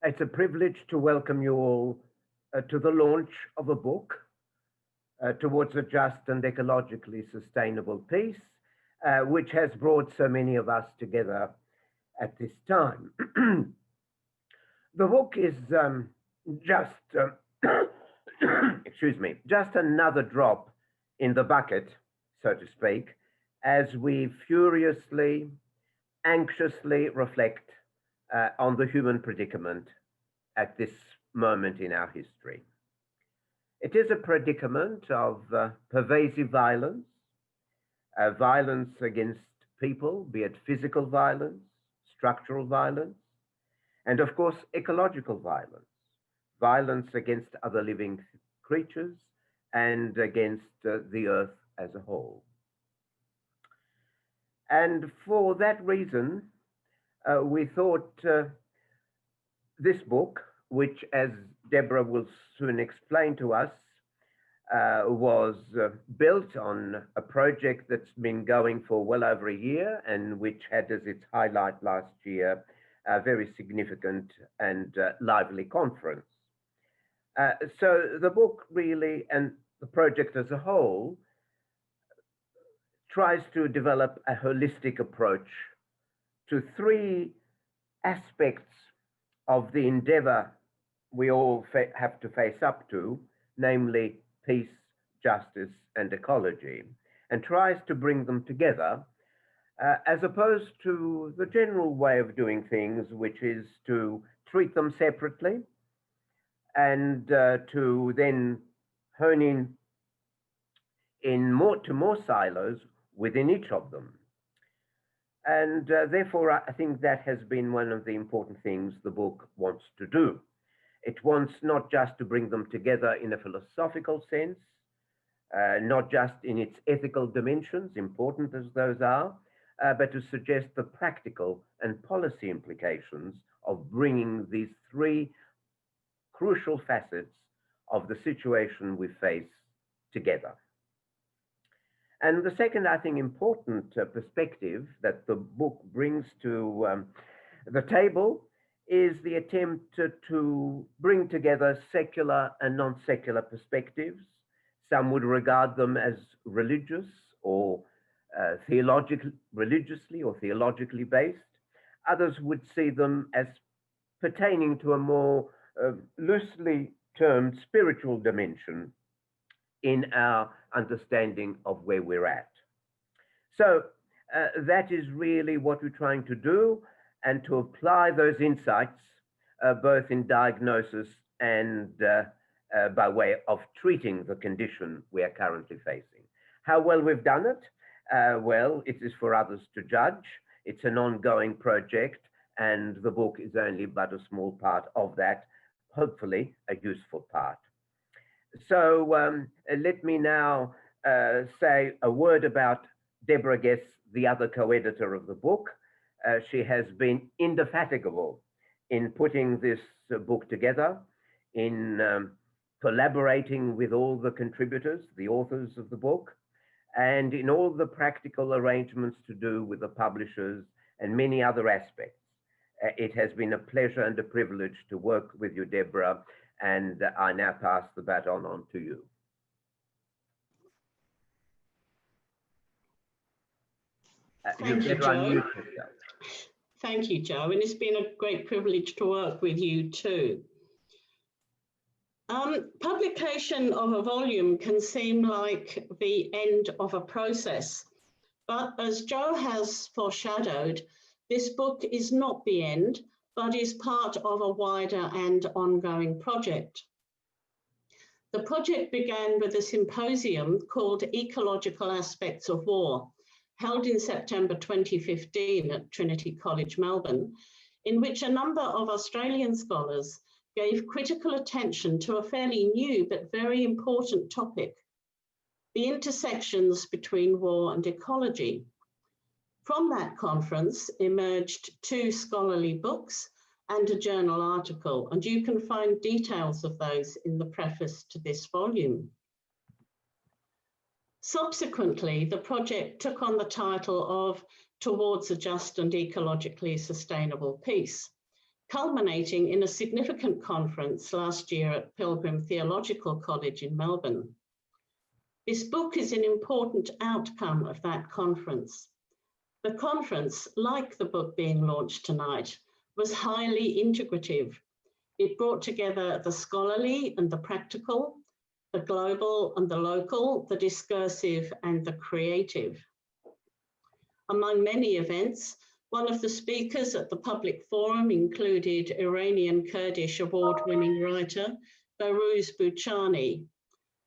It's a privilege to welcome you all to the launch of a book towards a just and ecologically sustainable peace, which has brought so many of us together at this time. The book is just, excuse me, just another drop in the bucket, so to speak, as we furiously, anxiously reflect on the human predicament at this moment in our history. It is a predicament of pervasive violence, violence against people, be it physical violence, structural violence, and of course, ecological violence, violence against other living creatures and against the earth as a whole. And for that reason, we thought this book, which, as Deborah will soon explain to us, was built on a project that's been going for well over a year and which had as its highlight last year a very significant and lively conference. So the book really, and the project as a whole, tries to develop a holistic approach to three aspects of the endeavor we all have to face up to, namely peace, justice, and ecology, and tries to bring them together as opposed to the general way of doing things, which is to treat them separately and to then hone in more silos within each of them. And therefore, I think that has been one of the important things the book wants to do. It wants not just to bring them together in a philosophical sense, not just in its ethical dimensions, important as those are, but to suggest the practical and policy implications of bringing these three crucial facets of the situation we face together. And the second, I think, important perspective that the book brings to the table is the attempt to bring together secular and non-secular perspectives. Some would regard them as religious or religiously or theologically based. Others would see them as pertaining to a more loosely termed spiritual dimension in our understanding of where we're at. So that is really what we're trying to do, and to apply those insights both in diagnosis and by way of treating the condition we are currently facing. How well we've done it? Well, it is for others to judge. It's an ongoing project, and the book is only but a small part of that, hopefully a useful part. So let me now say a word about Deborah Guess, the other co-editor of the book. She has been indefatigable in putting this book together, in collaborating with all the contributors, the authors of the book, and in all the practical arrangements to do with the publishers and many other aspects. It has been a pleasure and a privilege to work with you, Deborah, and I now pass the baton on to you. Thank you, Joe. Thank you, Joe, and it's been a great privilege to work with you too. Publication of a volume can seem like the end of a process, but as Joe has foreshadowed, this book is not the end, but is part of a wider and ongoing project. The project began with a symposium called Ecological Aspects of War, held in September 2015 at Trinity College, Melbourne, in which a number of Australian scholars gave critical attention to a fairly new but very important topic, the intersections between war and ecology. From that conference emerged 2 scholarly books and a journal article, and you can find details of those in the preface to this volume. Subsequently, the project took on the title of Towards a Just and Ecologically Sustainable Peace, culminating in a significant conference last year at Pilgrim Theological College in Melbourne. This book is an important outcome of that conference. The conference, like the book being launched tonight, was highly integrative. It brought together the scholarly and the practical, the global and the local, the discursive and the creative. Among many events, one of the speakers at the public forum included Iranian Kurdish award-winning writer Behrouz Boochani,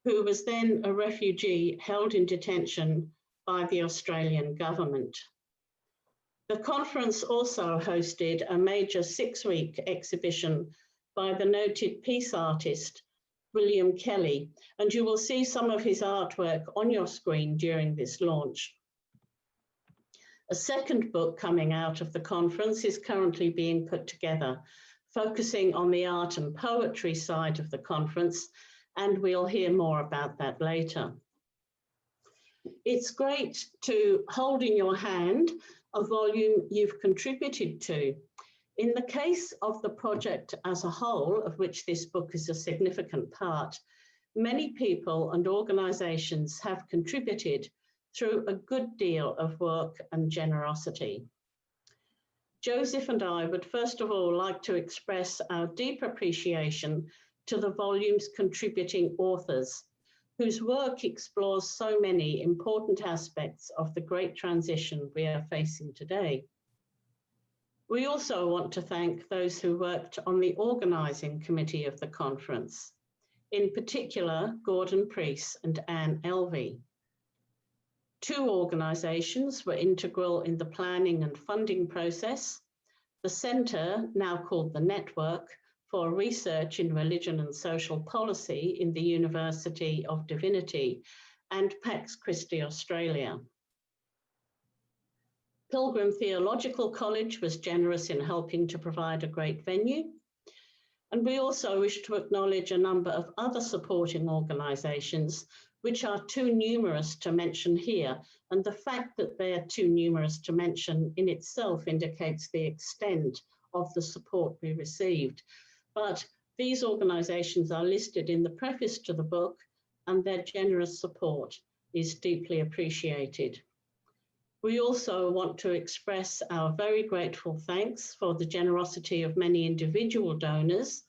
who was then a refugee held in detention by the Australian government. The conference also hosted a major 6-week exhibition by the noted peace artist, William Kelly, and you will see some of his artwork on your screen during this launch. A second book coming out of the conference is currently being put together, focusing on the art and poetry side of the conference, and we'll hear more about that later. It's great to hold in your hand a volume you've contributed to. In the case of the project as a whole, of which this book is a significant part, many people and organisations have contributed through a good deal of work and generosity. Joseph and I would first of all like to express our deep appreciation to the volume's contributing authors, whose work explores so many important aspects of the great transition we are facing today. We also want to thank those who worked on the organising committee of the conference, in particular Gordon Preece and Anne Elvey. 2 organisations were integral in the planning and funding process: the Centre, now called the Network, for Research in Religion and Social Policy in the University of Divinity, and Pax Christi Australia. Pilgrim Theological College was generous in helping to provide a great venue. And we also wish to acknowledge a number of other supporting organisations which are too numerous to mention here. And the fact that they are too numerous to mention in itself indicates the extent of the support we received. But these organisations are listed in the preface to the book, and their generous support is deeply appreciated. We also want to express our very grateful thanks for the generosity of many individual donors,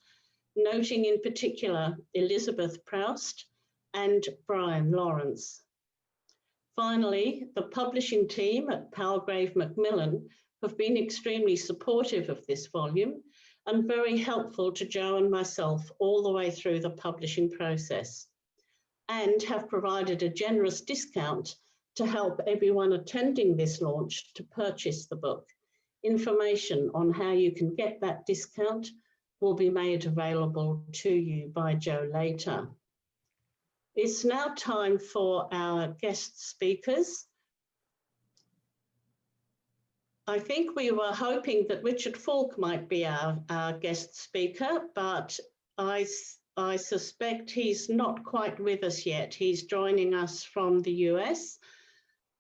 noting in particular Elizabeth Proust and Brian Lawrence. Finally, the publishing team at Palgrave Macmillan have been extremely supportive of this volume and very helpful to Jo and myself all the way through the publishing process, and have provided a generous discount to help everyone attending this launch to purchase the book. Information on how you can get that discount will be made available to you by Jo later. It's now time for our guest speakers. I think we were hoping that Richard Faulk might be our guest speaker, but I suspect he's not quite with us yet. He's joining us from the US.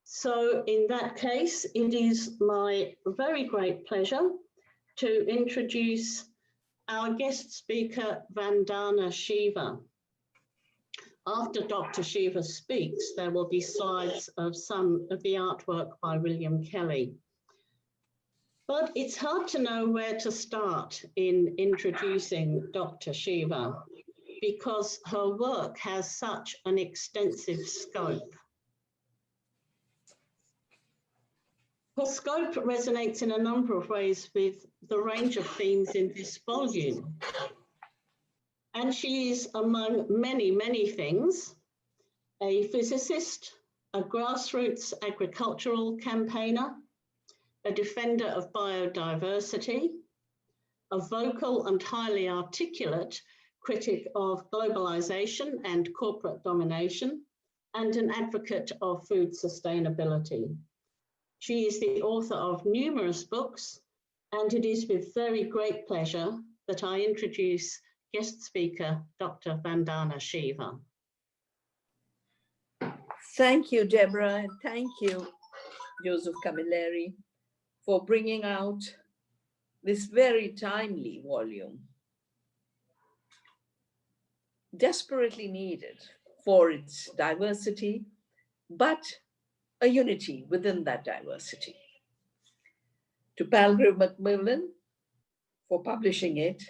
So in that case, it is my very great pleasure to introduce our guest speaker, Vandana Shiva. After Dr. Shiva speaks, there will be slides of some of the artwork by William Kelly. But it's hard to know where to start in introducing Dr. Shiva because her work has such an extensive scope. Her scope resonates in a number of ways with the range of themes in this volume. And she is, among many, many things, a physicist, a grassroots agricultural campaigner, a defender of biodiversity, a vocal and highly articulate critic of globalization and corporate domination, and an advocate of food sustainability. She is the author of numerous books, and it is with very great pleasure that I introduce guest speaker, Dr. Vandana Shiva. Thank you, Deborah, and thank you, Joseph Camilleri, for bringing out this very timely volume, desperately needed for its diversity, but a unity within that diversity. To Palgrave Macmillan for publishing it.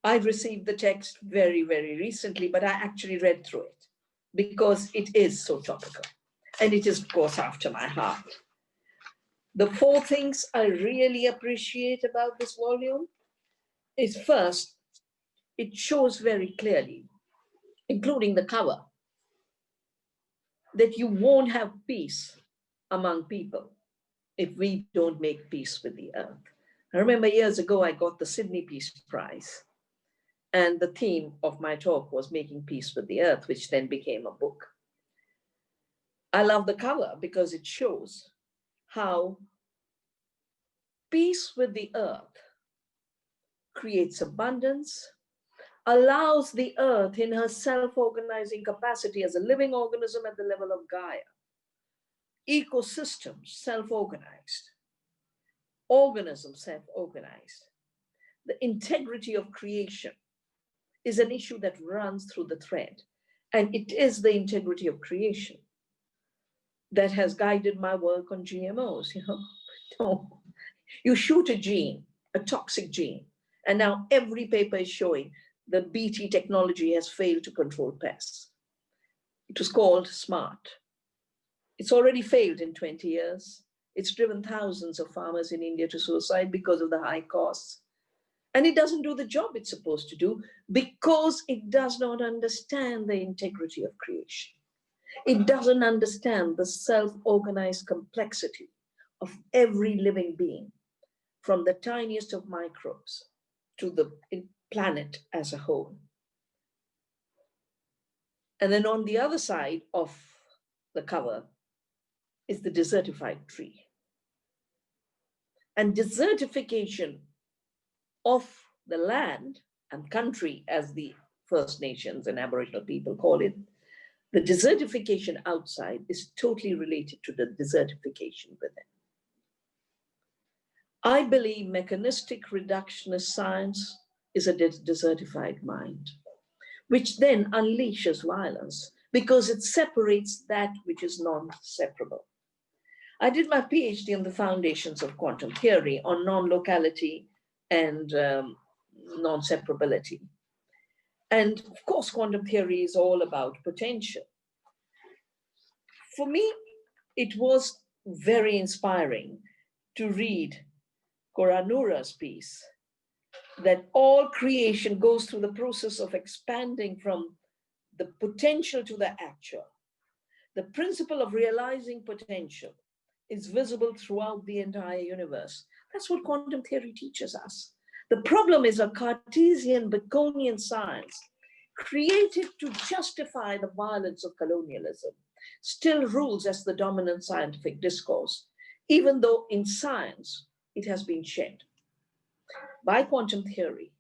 I received the text very, very recently, but I actually read through it because it is so topical and it is, of course, after my heart. The four things I really appreciate about this volume is, first, it shows very clearly, including the cover, that you won't have peace among people if we don't make peace with the earth. I remember years ago, I got the Sydney Peace Prize, and the theme of my talk was making peace with the earth, which then became a book. I love the cover because it shows how peace with the earth creates abundance, allows the earth in her self-organizing capacity as a living organism at the level of Gaia, ecosystems self-organized, organisms self-organized. The integrity of creation is an issue that runs through the thread. And it is the integrity of creation that has guided my work on GMOs. No. You shoot a gene, a toxic gene, and now every paper is showing the BT technology has failed to control pests. It was called SMART. It's already failed in 20 years. It's driven thousands of farmers in India to suicide because of the high costs. And it doesn't do the job it's supposed to do because it does not understand the integrity of creation. It doesn't understand the self-organized complexity of every living being, from the tiniest of microbes to the planet as a whole. And then on the other side of the cover is the desertified tree. And desertification of the land and country, as the First Nations and Aboriginal people call it, the desertification outside is totally related to the desertification within. I believe mechanistic reductionist science is a desertified mind, which then unleashes violence because it separates that which is non-separable. I did my PhD on the foundations of quantum theory on non-locality and non-separability. And of course, quantum theory is all about potential. For me, it was very inspiring to read Koranura's piece, that all creation goes through the process of expanding from the potential to the actual. The principle of realizing potential is visible throughout the entire universe. That's what quantum theory teaches us. The problem is a Cartesian Baconian science created to justify the violence of colonialism still rules as the dominant scientific discourse, even though in science it has been shed by quantum theory,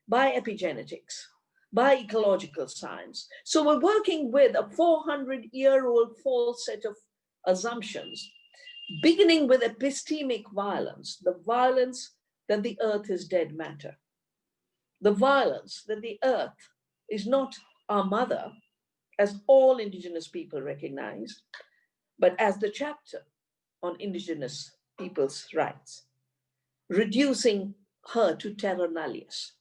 by epigenetics, by ecological science. So we're working with a 400-year-old false set of assumptions, beginning with epistemic violence, the violence that the earth is dead matter, the violence that the earth is not our mother, as all indigenous people recognize, but as the chapter on indigenous people's rights, reducing her to terra nullius.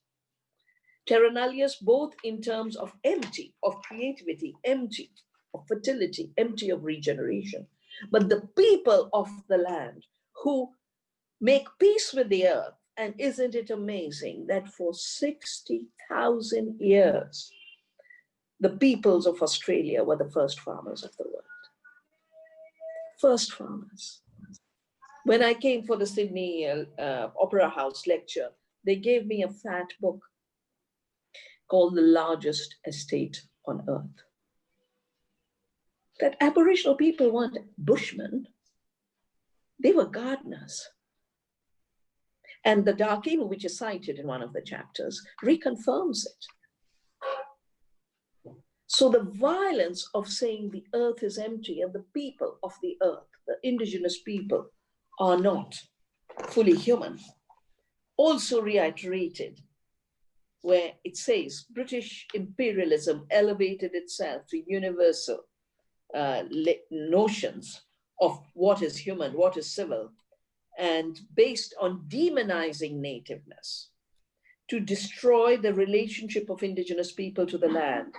Terra nullius both in terms of empty, of creativity, empty of fertility, empty of regeneration, but the people of the land who make peace with the earth. And isn't it amazing that for 60,000 years, the peoples of Australia were the first farmers of the world. First farmers. When I came for the Sydney Opera House lecture, they gave me a fat book called The Largest Estate on Earth. That Aboriginal people weren't bushmen, they were gardeners. And the Dark Emu, which is cited in one of the chapters, reconfirms it. So the violence of saying the earth is empty and the people of the earth, the indigenous people, are not, fully human, also reiterated where it says British imperialism elevated itself to universal notions of what is human, what is civil, and based on demonizing nativeness to destroy the relationship of indigenous people to the land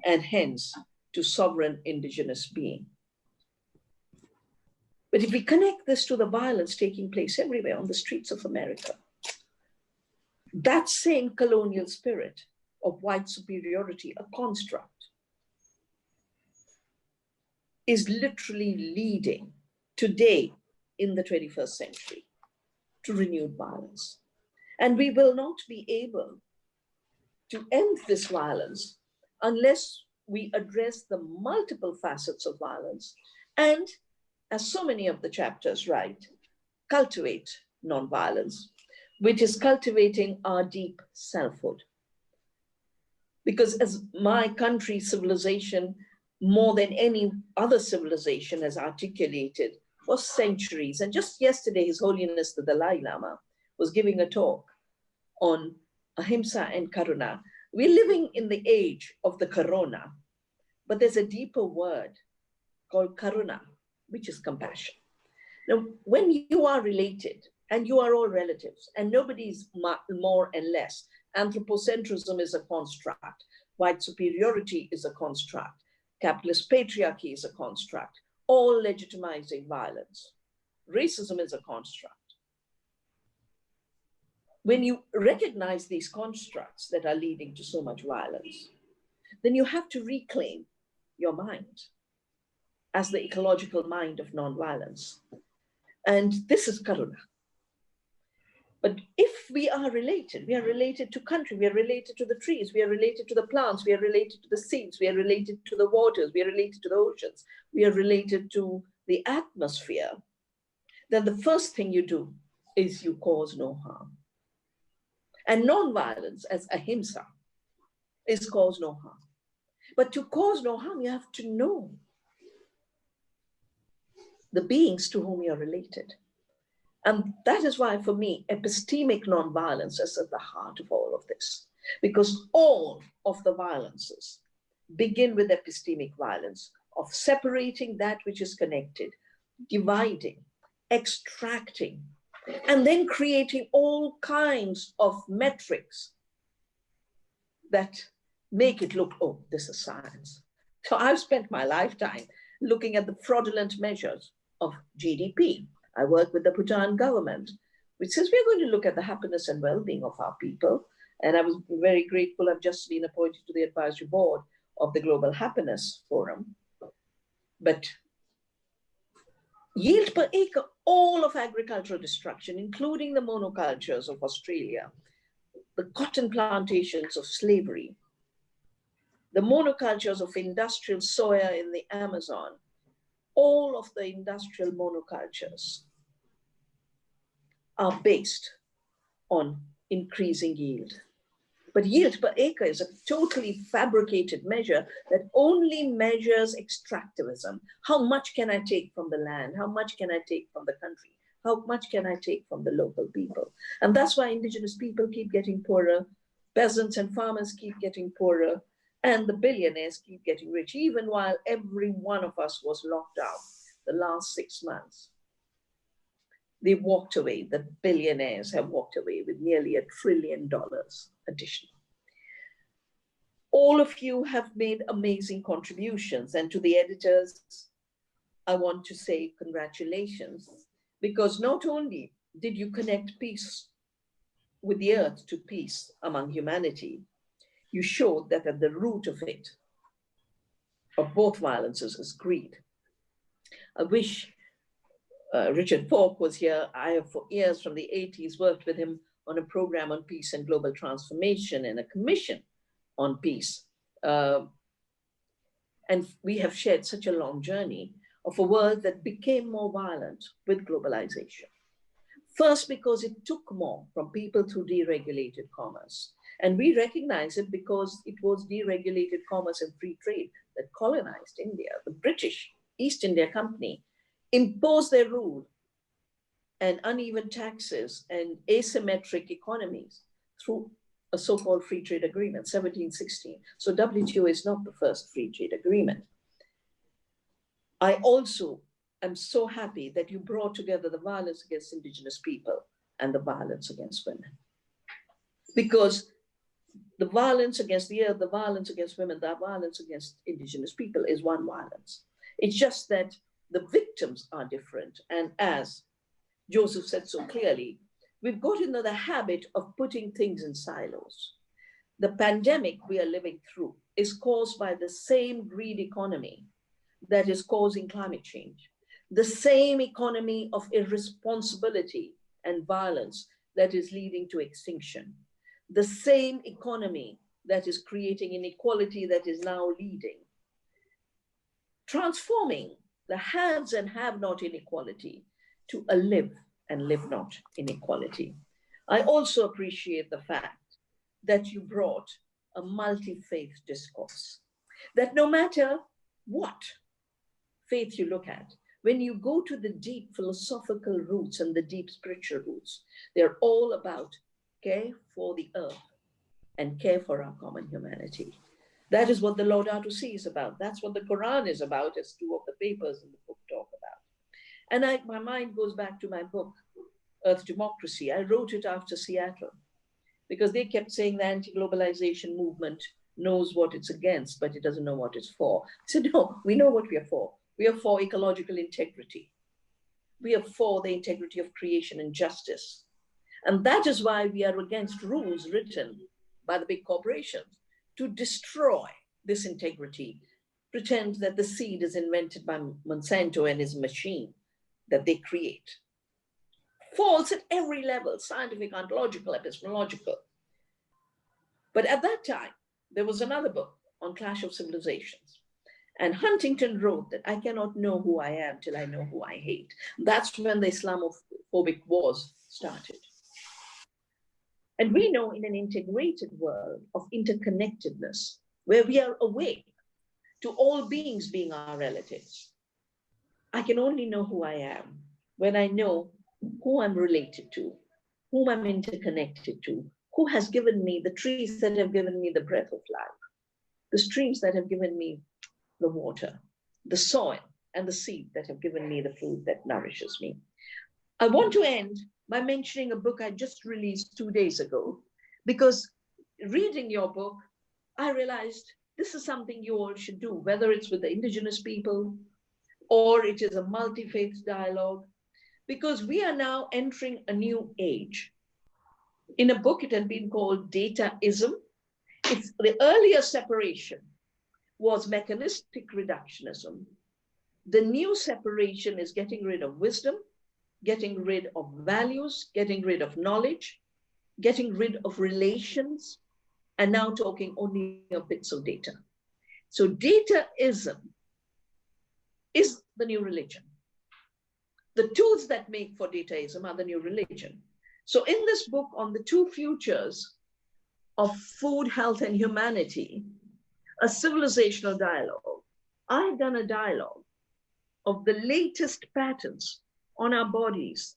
and hence to sovereign indigenous being. But if we connect this to the violence taking place everywhere on the streets of America, that same colonial spirit of white superiority, a construct, is literally leading today in the 21st century to renewed violence. And we will not be able to end this violence unless we address the multiple facets of violence and, as so many of the chapters write, cultivate nonviolence, which is cultivating our deep selfhood. Because as my country's civilization, more than any other civilization has articulated for centuries, and just yesterday, His Holiness the Dalai Lama was giving a talk on ahimsa and karuna. We're living in the age of the corona, but there's a deeper word called karuna, which is compassion. Now, when you are related, and you are all relatives, and nobody's more and less, anthropocentrism is a construct, white superiority is a construct, capitalist patriarchy is a construct, all legitimizing violence. Racism is a construct. When you recognize these constructs that are leading to so much violence, then you have to reclaim your mind as the ecological mind of nonviolence. And this is karuna. But if we are related to country, we are related to the trees, we are related to the plants, we are related to the seeds, we are related to the waters, we are related to the oceans, we are related to the atmosphere, then the first thing you do is you cause no harm. And nonviolence, as ahimsa, is cause no harm. But to cause no harm, you have to know the beings to whom you're related. And that is why, for me, epistemic nonviolence is at the heart of all of this, because all of the violences begin with epistemic violence of separating that which is connected, dividing, extracting, and then creating all kinds of metrics that make it look, oh, this is science. So I've spent my lifetime looking at the fraudulent measures of GDP. I work with the Bhutan government, which says we're going to look at the happiness and well-being of our people. And I was very grateful. I've just been appointed to the advisory board of the Global Happiness Forum. But yield per acre, all of agricultural destruction, including the monocultures of Australia, the cotton plantations of slavery, the monocultures of industrial soya in the Amazon, all of the industrial monocultures are based on increasing yield. But yield per acre is a totally fabricated measure that only measures extractivism. How much can I take from the land? How much can I take from the country? How much can I take from the local people? And that's why indigenous people keep getting poorer, peasants and farmers keep getting poorer, and the billionaires keep getting rich, even while every one of us was locked out the last 6 months. They walked away, the billionaires have walked away with nearly $1 trillion additional. All of you have made amazing contributions, and to the editors, I want to say congratulations, because not only did you connect peace with the earth to peace among humanity, you showed that at the root of it, of both violences, is greed. I wish Richard Faulk was here. I have for years, from the 80s, worked with him on a program on peace and global transformation and a commission on peace. And we have shared such a long journey of a world that became more violent with globalization. First, because it took more from people through deregulated commerce. And we recognize it because it was deregulated commerce and free trade that colonized India. The British East India Company imposed their rule and uneven taxes and asymmetric economies through a so-called free trade agreement, 1716. So WTO is not the first free trade agreement. I also am so happy that you brought together the violence against indigenous people and the violence against women. Because the violence against the earth, the violence against women, the violence against indigenous people is one violence. It's just that the victims are different. And as Joseph said so clearly, we've got into the habit of putting things in silos. The pandemic we are living through is caused by the same greed economy that is causing climate change, the same economy of irresponsibility and violence that is leading to extinction, the same economy that is creating inequality that is now leading, transforming the haves and have-not inequality to a live and live not inequality. I also appreciate the fact that you brought a multi-faith discourse, that no matter what faith you look at, when you go to the deep philosophical roots and the deep spiritual roots, they're all about care for the earth and care for our common humanity. That is what the Laudato Si is about. That's what the Quran is about, as two of the papers in the book talk about. And my mind goes back to my book, Earth Democracy. I wrote it after Seattle because they kept saying the anti-globalization movement knows what it's against, but it doesn't know what it's for. I said, no, we know what we are for. We are for ecological integrity. We are for the integrity of creation and justice. And that is why we are against rules written by the big corporations to destroy this integrity, pretend that the seed is invented by Monsanto and his machine that they create. False at every level, scientific, ontological, epistemological. But at that time, there was another book on Clash of Civilizations. And Huntington wrote that I cannot know who I am till I know who I hate. That's when the Islamophobic wars started. And we know in an integrated world of interconnectedness, where we are awake to all beings being our relatives, I can only know who I am when I know who I'm related to, whom I'm interconnected to, who has given me the trees that have given me the breath of life, the streams that have given me the water, the soil and the seed that have given me the food that nourishes me. I want to end by mentioning a book I just released 2 days ago, because reading your book, I realized this is something you all should do, whether it's with the indigenous people or it is a multi-faith dialogue, because we are now entering a new age. In a book, it had been called Dataism. It's the earlier separation was mechanistic reductionism. The new separation is getting rid of wisdom, getting rid of values, getting rid of knowledge, getting rid of relations, and now talking only of bits of data. So dataism is the new religion. The tools that make for dataism are the new religion. So in this book on the two futures of food, health, and humanity, a civilizational dialogue, I've done a dialogue of the latest patterns on our bodies,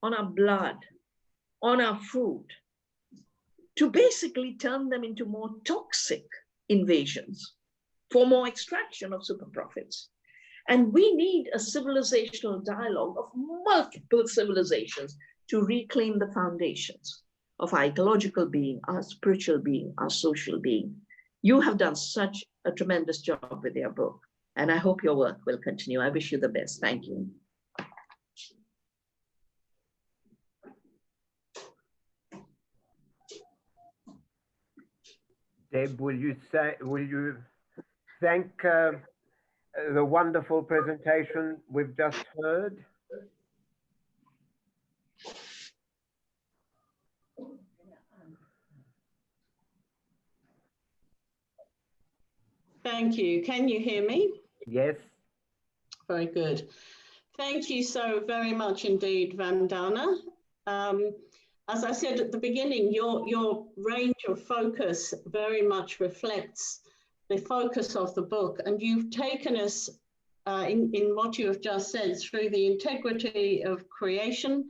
on our blood, on our food, to basically turn them into more toxic invasions for more extraction of super profits. And we need a civilizational dialogue of multiple civilizations to reclaim the foundations of our ecological being, our spiritual being, our social being. You have done such a tremendous job with your book, and I hope your work will continue. I wish you the best. Thank you. Deb, will you thank the wonderful presentation we've just heard? Thank you. Can you hear me? Yes. Very good. Thank you so very much indeed, Vandana. As I said at the beginning, your range of focus very much reflects the focus of the book, and you've taken us in what you have just said, through the integrity of creation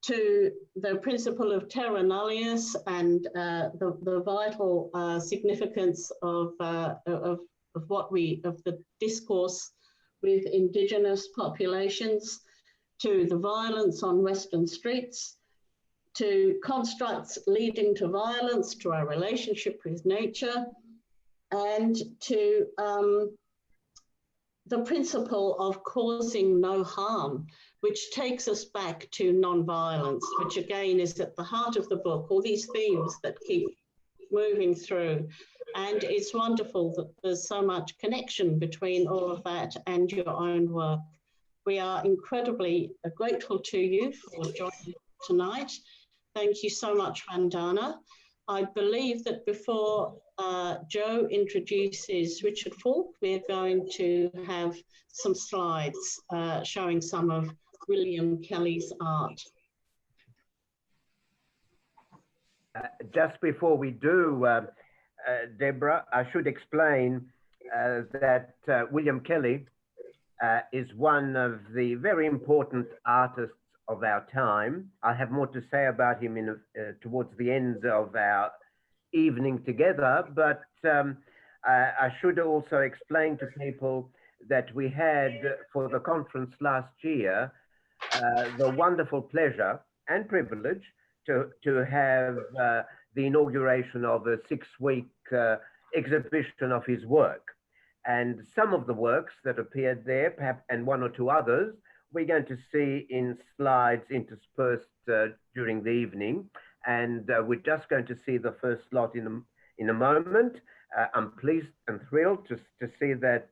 to the principle of terra nullius and the vital significance of the discourse with indigenous populations, to the violence on Western streets, to constructs leading to violence, to our relationship with nature, and to the principle of causing no harm, which takes us back to non-violence, which again is at the heart of the book, all these themes that keep moving through. And it's wonderful that there's so much connection between all of that and your own work. We are incredibly grateful to you for joining tonight. Thank you so much, Vandana. I believe that before Joe introduces Richard Faulk, we're going to have some slides showing some of William Kelly's art. Just before we do, Deborah, I should explain that William Kelly is one of the very important artists of our time. I have more to say about him towards the end of our evening together, but I should also explain to people that we had for the conference last year the wonderful pleasure and privilege to have the inauguration of a 6-week exhibition of his work. And some of the works that appeared there, perhaps, and one or two others, we're going to see in slides interspersed during the evening. And we're just going to see the first lot in a moment. I'm pleased and thrilled to see that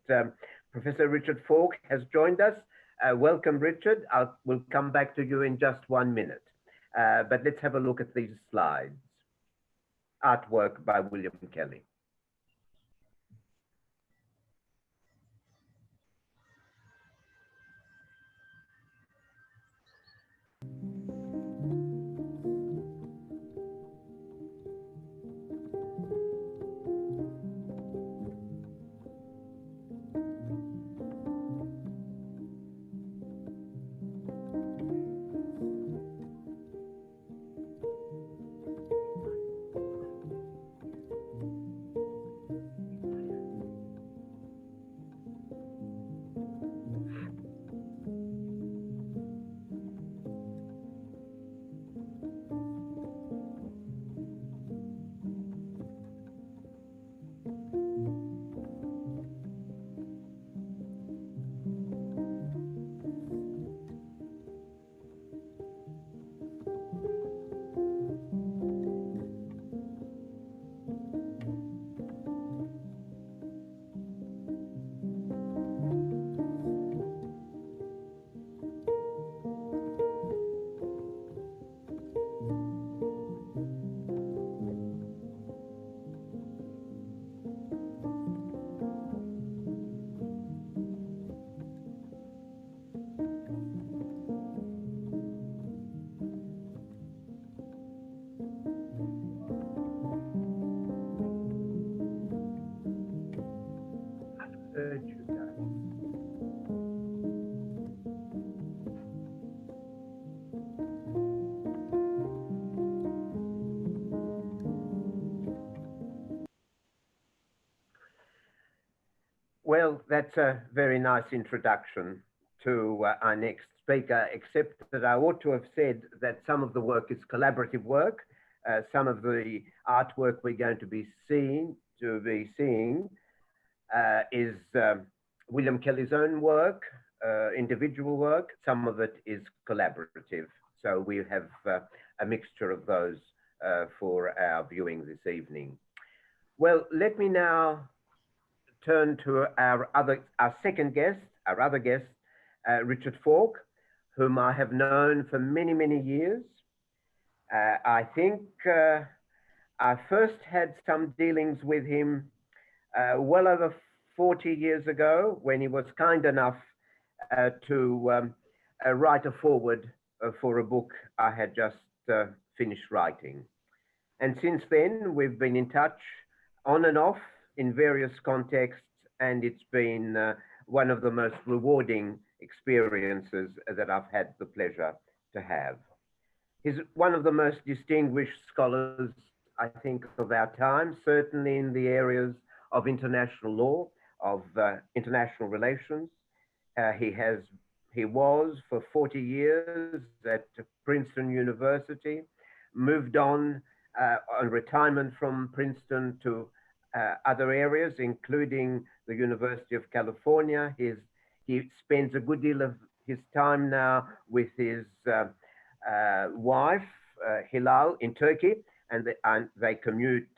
Professor Richard Faulk has joined us. Welcome, Richard. We'll come back to you in just 1 minute. But let's have a look at these slides. Artwork by William Kelly. Well, that's a very nice introduction to our next speaker, except that I ought to have said that some of the work is collaborative work. Some of the artwork we're going to be seeing is William Kelly's own work, individual work. Some of it is collaborative. So we have a mixture of those for our viewing this evening. Well, let me now turn to our second guest, our other guest, Richard Faulk, whom I have known for many, many years. I think I first had some dealings with him well over 40 years ago when he was kind enough to write a foreword for a book I had just finished writing. And since then, we've been in touch on and off in various contexts, and it's been one of the most rewarding experiences that I've had the pleasure to have. He's one of the most distinguished scholars, I think, of our time, certainly in the areas of international law, of international relations. He has he was for 40 years at Princeton University, moved on retirement from Princeton to other areas, including the University of California. He spends a good deal of his time now with his wife, Hilal, in Turkey, and they commute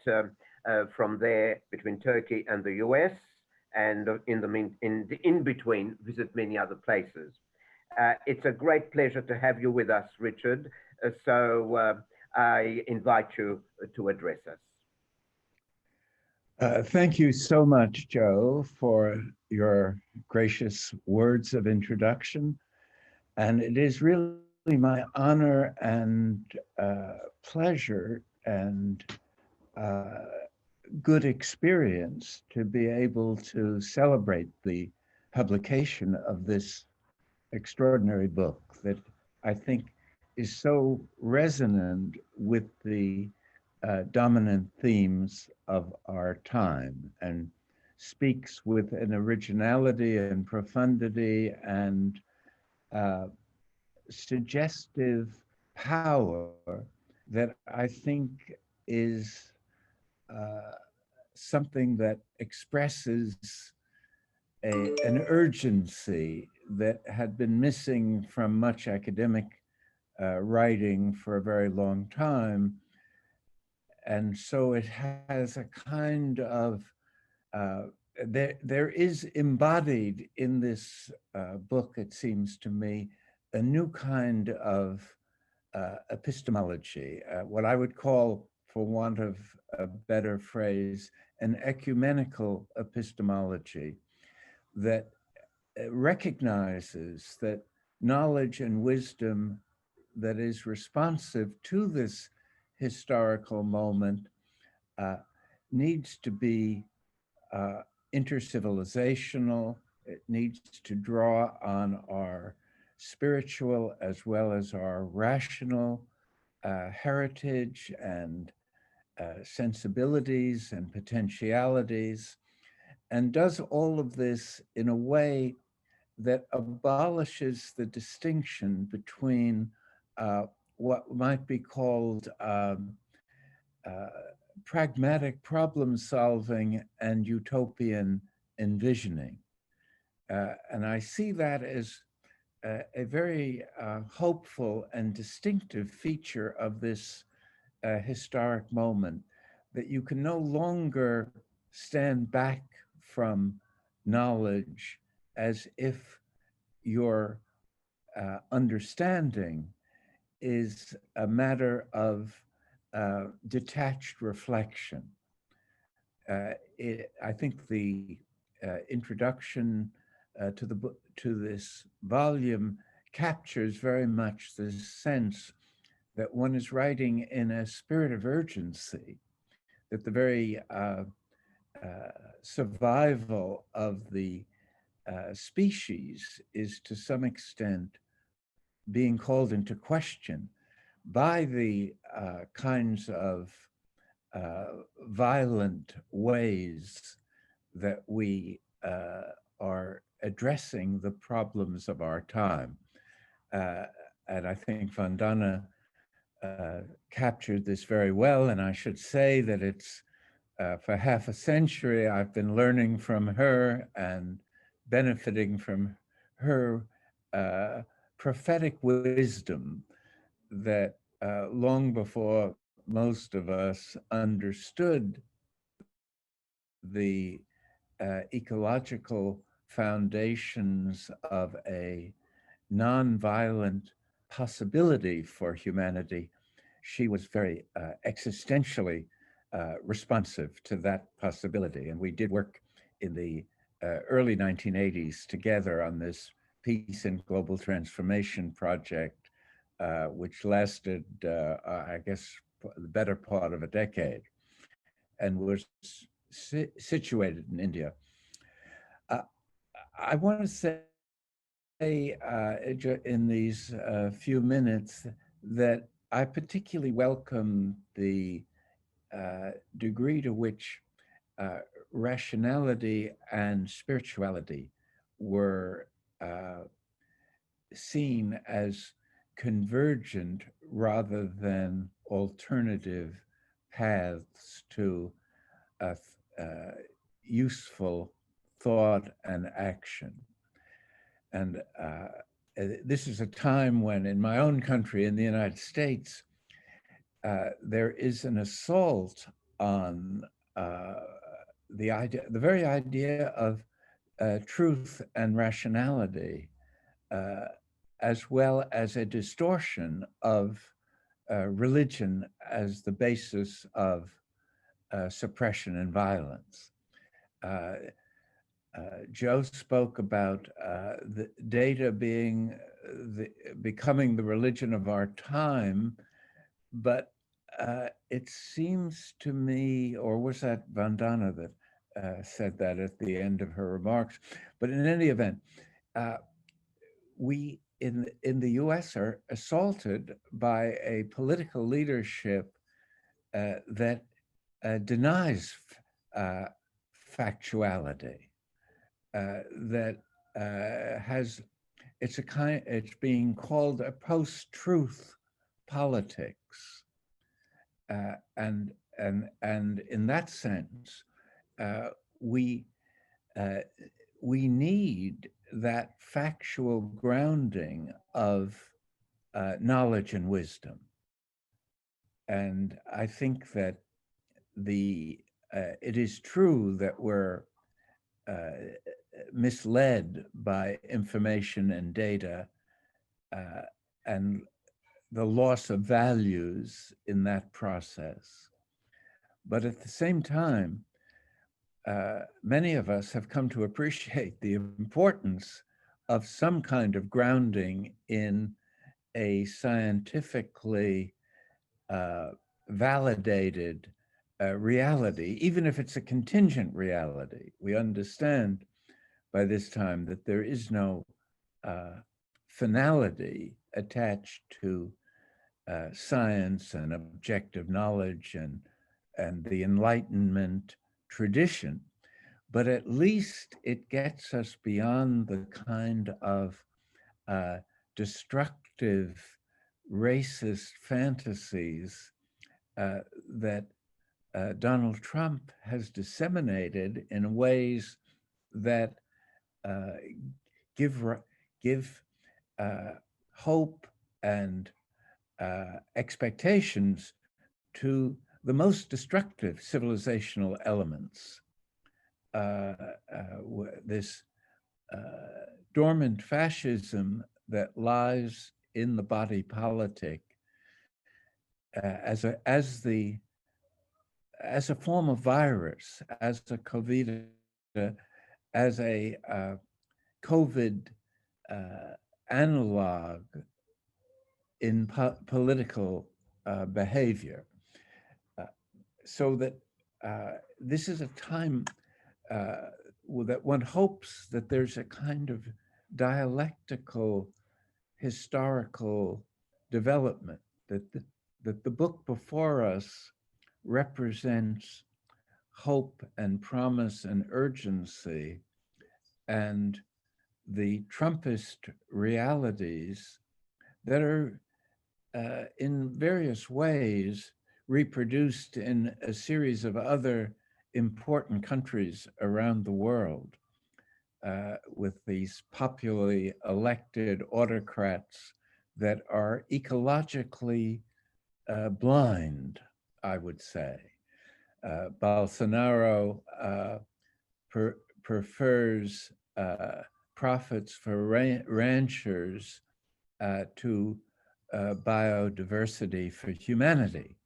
from there between Turkey and the US, and in between visit many other places. It's a great pleasure to have you with us, Richard. So I invite you to address us. Thank you so much, Joe, for your gracious words of introduction. And it is really my honor and pleasure and good experience to be able to celebrate the publication of this extraordinary book that I think is so resonant with the dominant themes of our time and speaks with an originality and profundity and suggestive power that I think is something that expresses an urgency that had been missing from much academic writing for a very long time. And so it has a kind of, there is embodied in this book, it seems to me, a new kind of epistemology, what I would call, for want of a better phrase, an ecumenical epistemology that recognizes that knowledge and wisdom that is responsive to this historical moment needs to be intercivilizational. It needs to draw on our spiritual as well as our rational heritage and sensibilities and potentialities, and does all of this in a way that abolishes the distinction between what might be called pragmatic problem solving and utopian envisioning. And I see that as a very hopeful and distinctive feature of this historic moment, that you can no longer stand back from knowledge as if your understanding is a matter of detached reflection. I think the introduction to this volume captures very much the sense that one is writing in a spirit of urgency, that the very survival of the species is to some extent being called into question by the kinds of violent ways that we are addressing the problems of our time. And I think Vandana captured this very well. And I should say that it's for half a century, I've been learning from her and benefiting from her prophetic wisdom that long before most of us understood the ecological foundations of a nonviolent possibility for humanity, she was very existentially responsive to that possibility. And we did work in the early 1980s together on this Peace and Global Transformation project, which lasted, I guess, the better part of a decade, and was situated in India. I want to say in these few minutes that I particularly welcome the degree to which rationality and spirituality were seen as convergent rather than alternative paths to useful thought and action. And this is a time when, in my own country, in the United States, there is an assault on the very idea of truth and rationality, as well as a distortion of religion as the basis of suppression and violence. Joe spoke about the data being becoming the religion of our time, but it seems to me, or was that Vandana that said that at the end of her remarks? But in any event, we in the U.S. are assaulted by a political leadership that denies factuality. That it's being called a post-truth politics, and in that sense, we need that factual grounding of knowledge and wisdom, and I think that it is true that we're misled by information and data and the loss of values in that process. But at the same time, many of us have come to appreciate the importance of some kind of grounding in a scientifically validated reality, even if it's a contingent reality. We understand by this time that there is no finality attached to science and objective knowledge and the Enlightenment tradition, but at least it gets us beyond the kind of destructive, racist fantasies that Donald Trump has disseminated in ways that give hope and expectations to the most destructive civilizational elements. This dormant fascism that lies in the body politic as a form of virus, as a COVID, as a COVID analog in political behavior. So that this is a time that one hopes that there's a kind of dialectical historical development, that the book before us represents hope and promise and urgency, and the Trumpist realities that are in various ways reproduced in a series of other important countries around the world, with these popularly elected autocrats that are ecologically blind, I would say. Bolsonaro prefers profits for ranchers to biodiversity for humanity.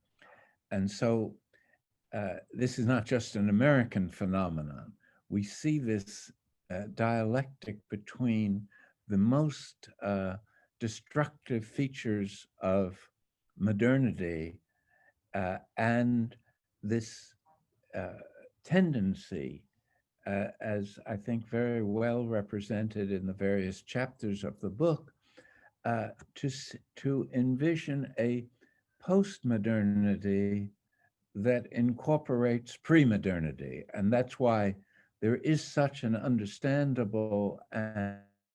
And so this is not just an American phenomenon. We see this dialectic between the most destructive features of modernity and this tendency as I think very well represented in the various chapters of the book, to envision a post-modernity that incorporates pre-modernity. And that's why there is such an understandable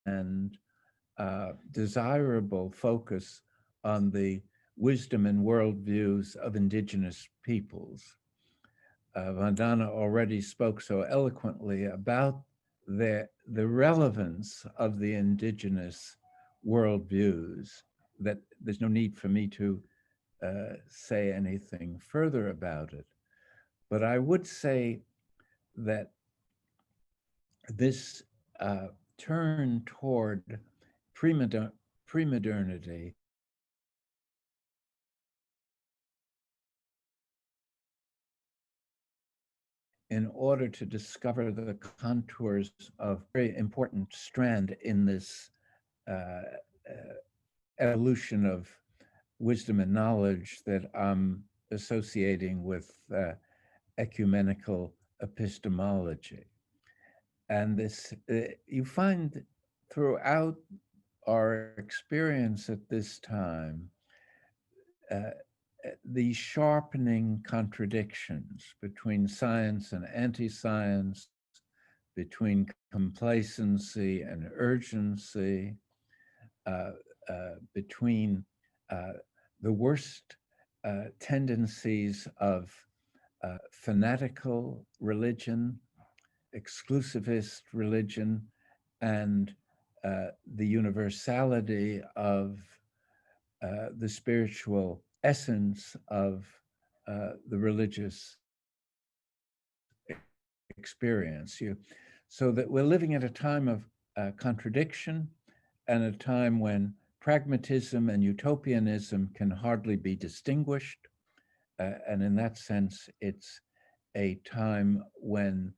and desirable focus on the wisdom and worldviews of indigenous peoples. Vandana already spoke so eloquently about the relevance of the indigenous worldviews that there's no need for me to say anything further about it. But I would say that this turn toward pre-modernity in order to discover the contours of a very important strand in this evolution of wisdom and knowledge that I'm associating with ecumenical epistemology. And this, you find throughout our experience at this time, the sharpening contradictions between science and anti-science, between complacency and urgency, between the worst tendencies of fanatical religion, exclusivist religion, and the universality of the spiritual essence of the religious experience. So that we're living at a time of contradiction and a time when pragmatism and utopianism can hardly be distinguished. And in that sense, it's a time when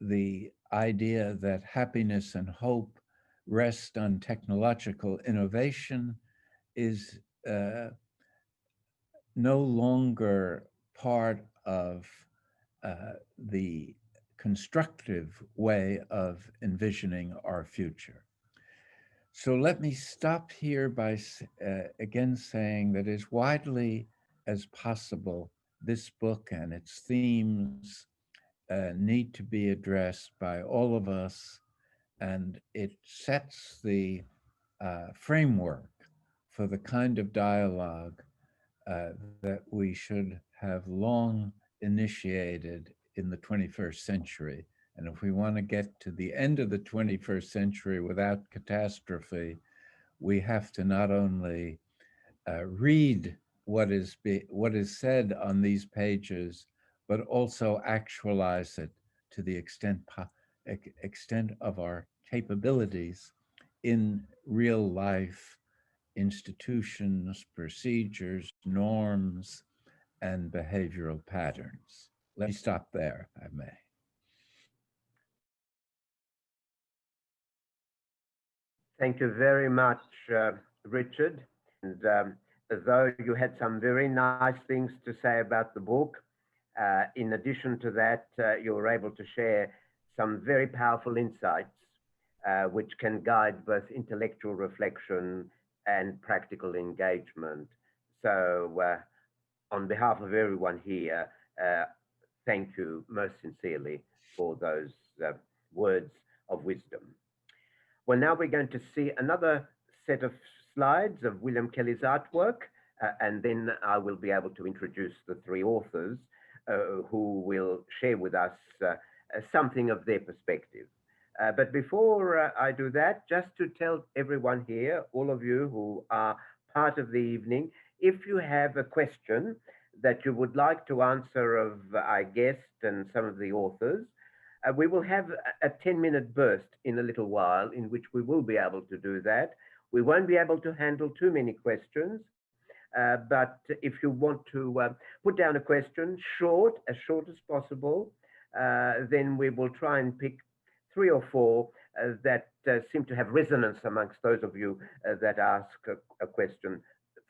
the idea that happiness and hope rest on technological innovation is no longer part of the constructive way of envisioning our future. So let me stop here by again saying that as widely as possible, this book and its themes need to be addressed by all of us, and it sets the framework for the kind of dialogue that we should have long initiated in the 21st century. And if we want to get to the end of the 21st century without catastrophe, we have to not only read what is said on these pages, but also actualize it to the extent of our capabilities in real life institutions, procedures, norms, and behavioral patterns. Let me stop there, if I may. Thank you very much, Richard. And though you had some very nice things to say about the book, in addition to that, you were able to share some very powerful insights which can guide both intellectual reflection and practical engagement. So on behalf of everyone here, thank you most sincerely for those words of wisdom. Well, now we're going to see another set of slides of William Kelly's artwork, and then I will be able to introduce the three authors who will share with us something of their perspective. But before I do that, just to tell everyone here, all of you who are part of the evening, if you have a question that you would like to answer of our guest and some of the authors, we will have a 10-minute burst in a little while in which we will be able to do that. We won't be able to handle too many questions, but if you want to put down a question, as short as possible, then we will try and pick 3 or 4 that seem to have resonance amongst those of you that ask a question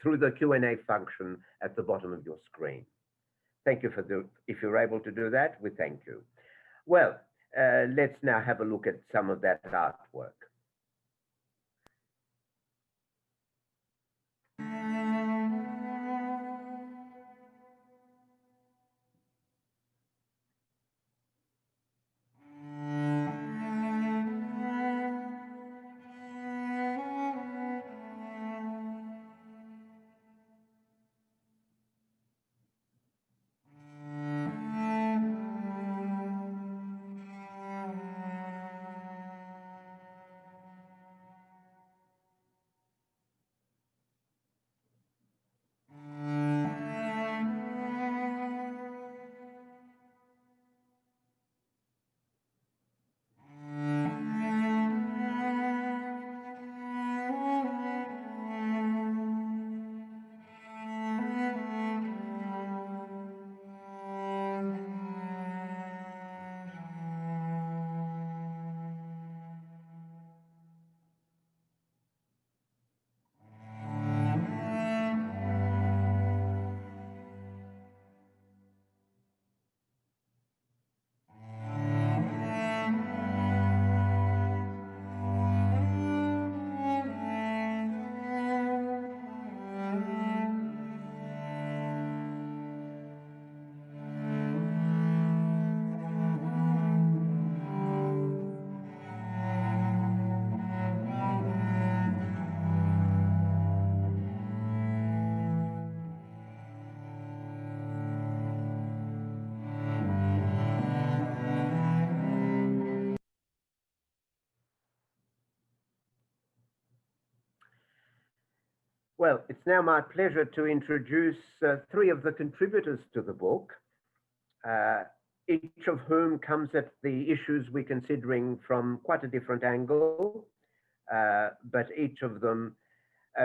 through the Q&A function at the bottom of your screen. Thank you if you're able to do that, we thank you. Well, let's now have a look at some of that artwork. Well, it's now my pleasure to introduce three of the contributors to the book, each of whom comes at the issues we're considering from quite a different angle, but each of them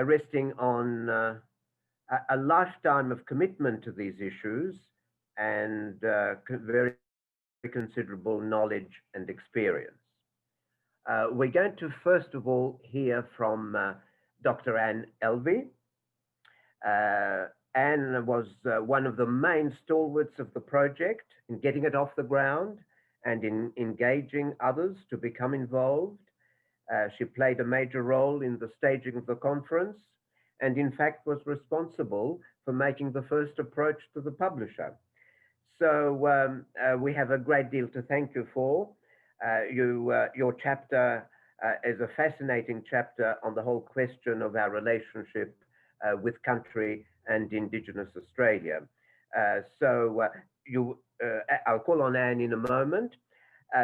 resting on a lifetime of commitment to these issues and very considerable knowledge and experience. We're going to first of all hear from Dr. Anne Elvey. Anne was one of the main stalwarts of the project in getting it off the ground and in engaging others to become involved. She played a major role in the staging of the conference and in fact was responsible for making the first approach to the publisher. So we have a great deal to thank you for. Your chapter is a fascinating chapter on the whole question of our relationship with country and Indigenous Australia. I'll call on Anne in a moment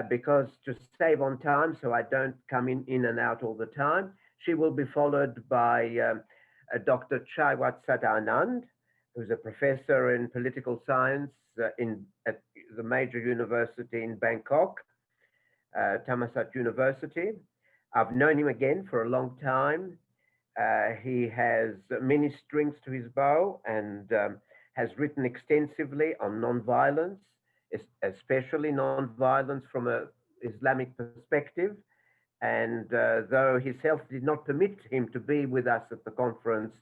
because to save on time, so I don't come in and out all the time, she will be followed by Dr. Chaiwat Sadanand, who's a professor in political science at the major university in Bangkok, Thammasat University. I've known him again for a long time. He has many strings to his bow and has written extensively on nonviolence, especially nonviolence from an Islamic perspective. And though his health did not permit him to be with us at the conference,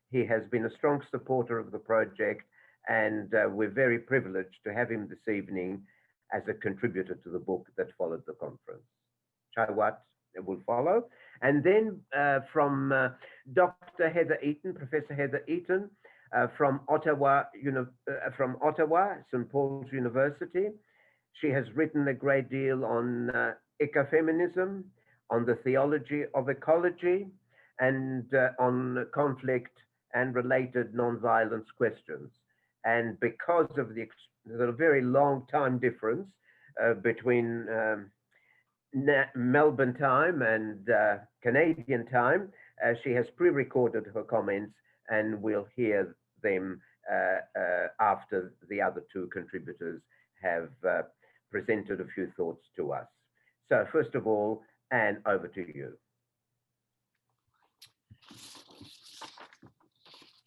he has been a strong supporter of the project, and we're very privileged to have him this evening as a contributor to the book that followed the conference. Chaiwat will follow. And then from Dr. Heather Eaton, Professor Heather Eaton, from Ottawa, St. Paul's University. She has written a great deal on ecofeminism, on the theology of ecology, and on conflict and related non-violence questions. And because of the very long time difference between Melbourne time and Canadian time, she has pre-recorded her comments, and we'll hear them after the other two contributors have presented a few thoughts to us. So first of all, Anne, over to you.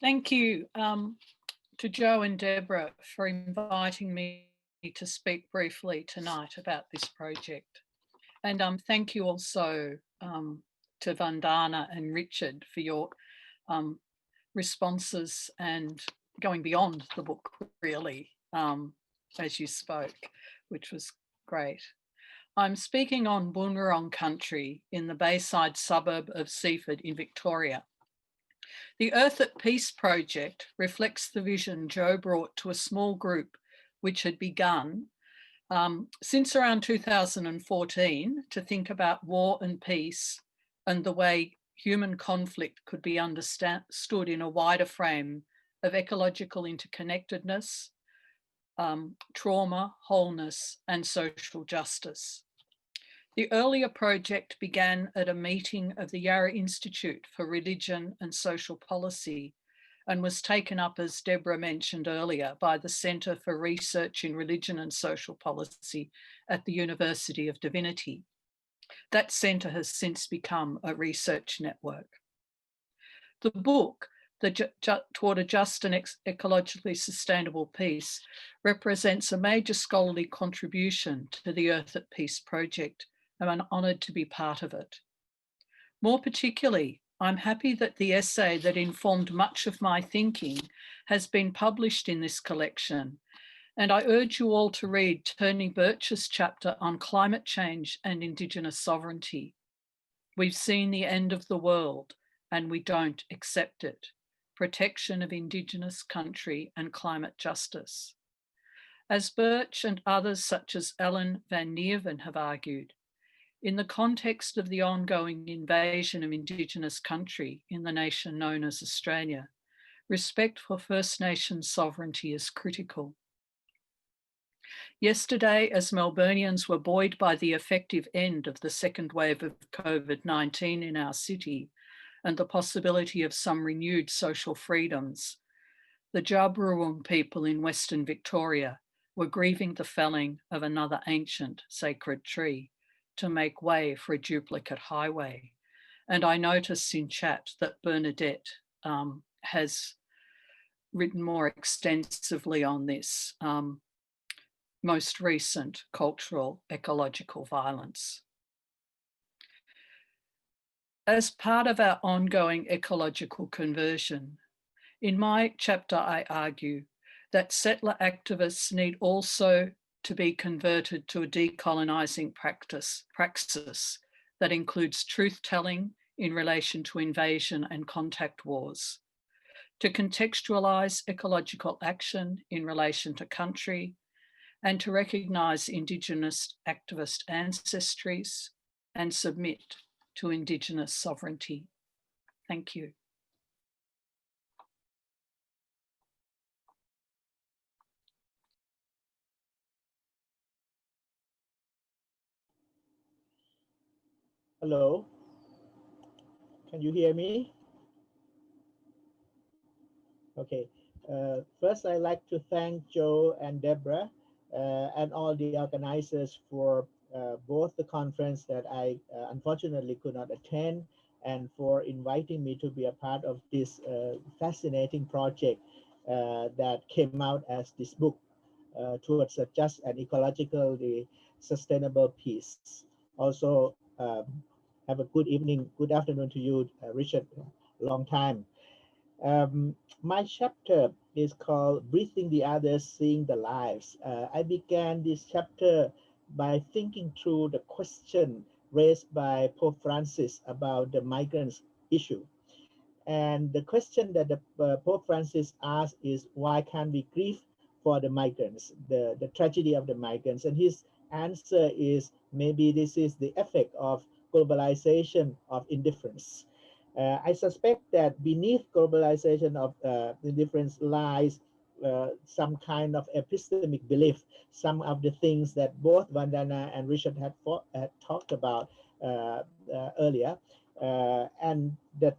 Thank you to Joe and Deborah for inviting me to speak briefly tonight about this project. And thank you also to Vandana and Richard for your responses and going beyond the book, really, as you spoke, which was great. I'm speaking on Boonwurrung country in the Bayside suburb of Seaford in Victoria. The Earth at Peace project reflects the vision Joe brought to a small group which had begun since around 2014 to think about war and peace and the way human conflict could be understood in a wider frame of ecological interconnectedness, trauma, wholeness, and social justice. The earlier project began at a meeting of the Yarra Institute for Religion and Social Policy and was taken up, as Deborah mentioned earlier, by the Centre for Research in Religion and Social Policy at the University of Divinity. That centre has since become a research network. The book, Toward a Just and Ecologically Sustainable Peace, represents a major scholarly contribution to the Earth at Peace project, and I'm honoured to be part of it. More particularly, I'm happy that the essay that informed much of my thinking has been published in this collection, and I urge you all to read Tony Birch's chapter on climate change and Indigenous sovereignty. We've seen the end of the world and we don't accept it. Protection of Indigenous country and climate justice. As Birch and others such as Ellen van Neerven have argued, in the context of the ongoing invasion of Indigenous country in the nation known as Australia, respect for First Nations sovereignty is critical. Yesterday, as Melburnians were buoyed by the effective end of the second wave of COVID-19 in our city and the possibility of some renewed social freedoms, the Djabwurrung people in Western Victoria were grieving the felling of another ancient sacred tree to make way for a duplicate highway. And I noticed in chat that Bernadette has written more extensively on this most recent cultural ecological violence. As part of our ongoing ecological conversion, in my chapter I argue that settler activists need also to be converted to a decolonising praxis that includes truth-telling in relation to invasion and contact wars, to contextualise ecological action in relation to country, and to recognise Indigenous activist ancestries and submit to Indigenous sovereignty. Thank you. Hello, can you hear me? Okay, first I'd like to thank Joe and Deborah and all the organizers for both the conference that I unfortunately could not attend and for inviting me to be a part of this fascinating project that came out as this book, Towards a Just and Ecologically Sustainable Peace. Also, have a good evening, good afternoon to you, Richard, long time. My chapter is called Breathing the Others, Seeing the Lives. I began this chapter by thinking through the question raised by Pope Francis about the migrants issue. And the question that the Pope Francis asked is, why can't we grieve for the migrants, the tragedy of the migrants? And his answer is, maybe this is the effect of globalization of indifference. I suspect that beneath globalization of indifference lies some kind of epistemic belief, some of the things that both Vandana and Richard had talked about earlier. And the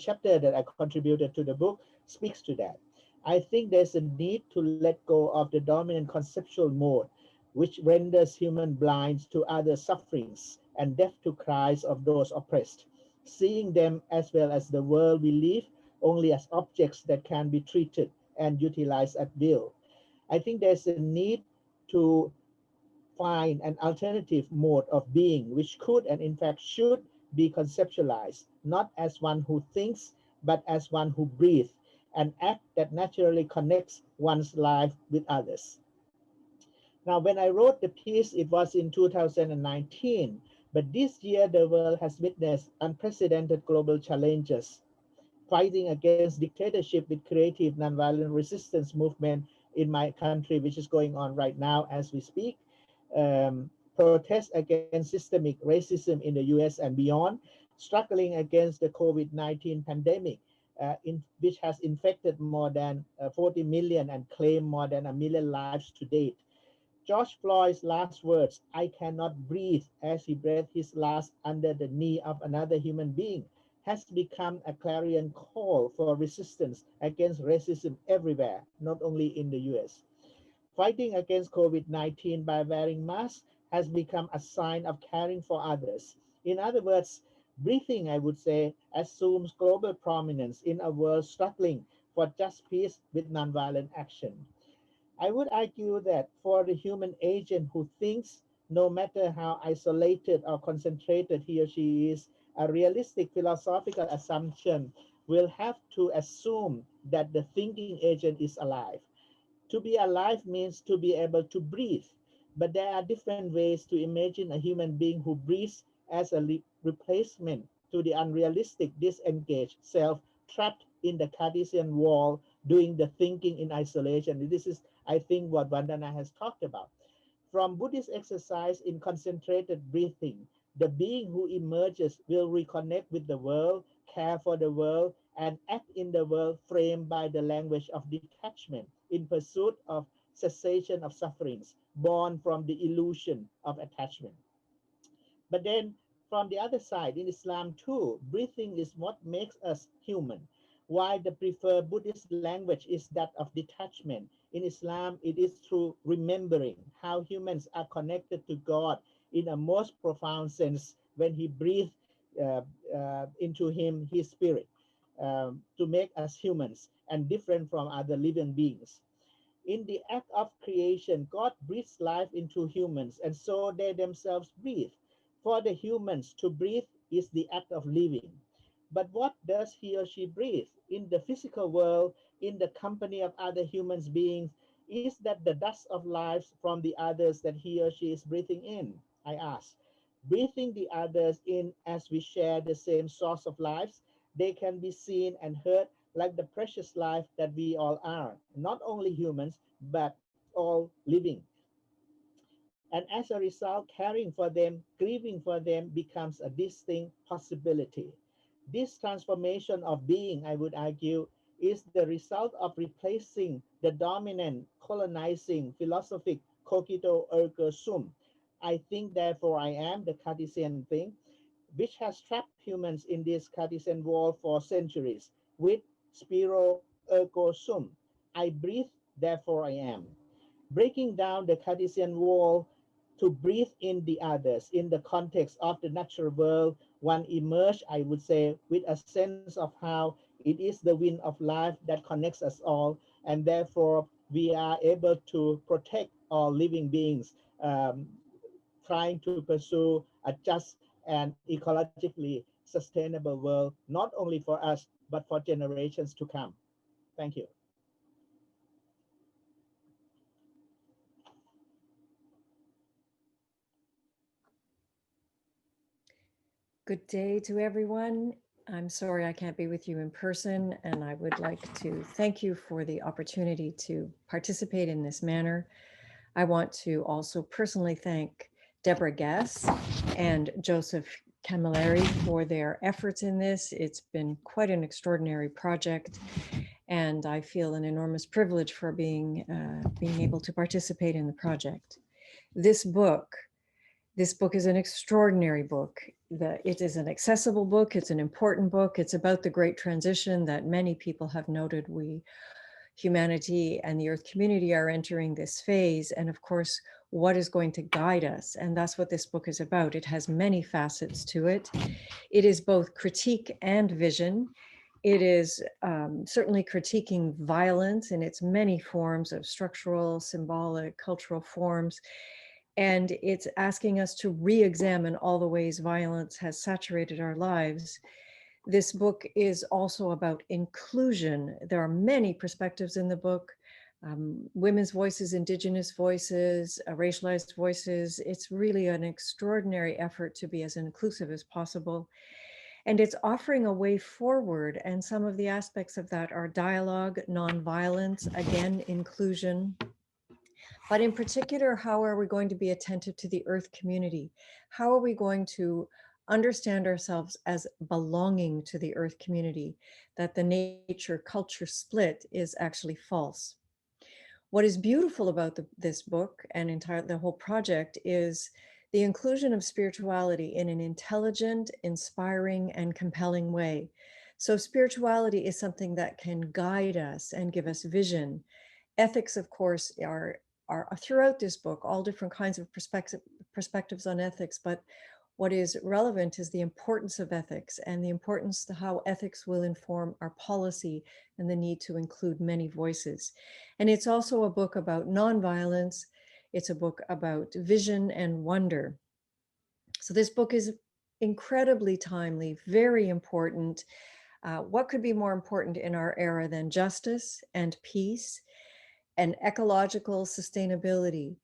chapter that I contributed to the book speaks to that. I think there's a need to let go of the dominant conceptual mode, which renders human blind to other sufferings and deaf to cries of those oppressed, seeing them as well as the world we live only as objects that can be treated and utilized at will. I think there's a need to find an alternative mode of being, which could and in fact should be conceptualized, not as one who thinks, but as one who breathes, an act that naturally connects one's life with others. Now, when I wrote the piece, it was in 2019, but this year the world has witnessed unprecedented global challenges, fighting against dictatorship with creative nonviolent resistance movement in my country, which is going on right now as we speak. Protests against systemic racism in the US and beyond, struggling against the COVID-19 pandemic, which has infected more than 40 million and claimed more than 1 million lives to date. George Floyd's last words, "I cannot breathe," as he breathed his last under the knee of another human being, has become a clarion call for resistance against racism everywhere, not only in the US. Fighting against COVID-19 by wearing masks has become a sign of caring for others. In other words, breathing, I would say, assumes global prominence in a world struggling for just peace with nonviolent action. I would argue that for the human agent who thinks, no matter how isolated or concentrated he or she is, a realistic philosophical assumption will have to assume that the thinking agent is alive. To be alive means to be able to breathe, but there are different ways to imagine a human being who breathes as a replacement to the unrealistic, disengaged self trapped in the Cartesian wall, doing the thinking in isolation. This is, I think, what Vandana has talked about. From Buddhist exercise in concentrated breathing, the being who emerges will reconnect with the world, care for the world, and act in the world framed by the language of detachment in pursuit of cessation of sufferings born from the illusion of attachment. But then from the other side, in Islam too, breathing is what makes us human. While the preferred Buddhist language is that of detachment, in Islam it is through remembering how humans are connected to God in a most profound sense when he breathed into him his spirit to make us humans and different from other living beings. In the act of creation, God breathes life into humans, and so they themselves breathe. For the humans, to breathe is the act of living. But what does he or she breathe? In the physical world, in the company of other human beings, is that the dust of lives from the others that he or she is breathing in? I ask. Breathing the others in as we share the same source of lives, they can be seen and heard like the precious life that we all are, not only humans, but all living. And as a result, caring for them, grieving for them becomes a distinct possibility. This transformation of being, I would argue, is the result of replacing the dominant colonizing philosophic cogito ergo sum. I think, therefore I am, the Cartesian thing, which has trapped humans in this Cartesian wall for centuries, with spiro ergo sum. I breathe, therefore I am. Breaking down the Cartesian wall to breathe in the others in the context of the natural world, one emerge, I would say, with a sense of how it is the wind of life that connects us all, and therefore we are able to protect all living beings, trying to pursue a just and ecologically sustainable world, not only for us, but for generations to come. Thank you. Good day to everyone. I'm sorry I can't be with you in person, and I would like to thank you for the opportunity to participate in this manner. I want to also personally thank Deborah Gass and Joseph Camilleri for their efforts in this. It's been quite an extraordinary project, and I feel an enormous privilege for being able to participate in the project. This book is an extraordinary book. It is an accessible book. It's an important book. It's about the great transition that many people have noted. Humanity and the Earth community are entering this phase. And of course, what is going to guide us? And that's what this book is about. It has many facets to it. It is both critique and vision. It is certainly critiquing violence in its many forms of structural, symbolic, cultural forms. And it's asking us to re-examine all the ways violence has saturated our lives. This book is also about inclusion. There are many perspectives in the book, women's voices, Indigenous voices, racialized voices. It's really an extraordinary effort to be as inclusive as possible. And it's offering a way forward. And some of the aspects of that are dialogue, nonviolence, again, inclusion. But in particular, how are we going to be attentive to the Earth community? How are we going to understand ourselves as belonging to the Earth community, that the nature culture split is actually false? What is beautiful about this book and the whole project is the inclusion of spirituality in an intelligent, inspiring, and compelling way. So spirituality is something that can guide us and give us vision. Ethics, of course, are throughout this book, all different kinds of perspectives on ethics, but what is relevant is the importance of ethics and the importance to how ethics will inform our policy and the need to include many voices. And it's also a book about nonviolence. It's a book about vision and wonder. So this book is incredibly timely, very important. What could be more important in our era than justice and peace and ecological sustainability?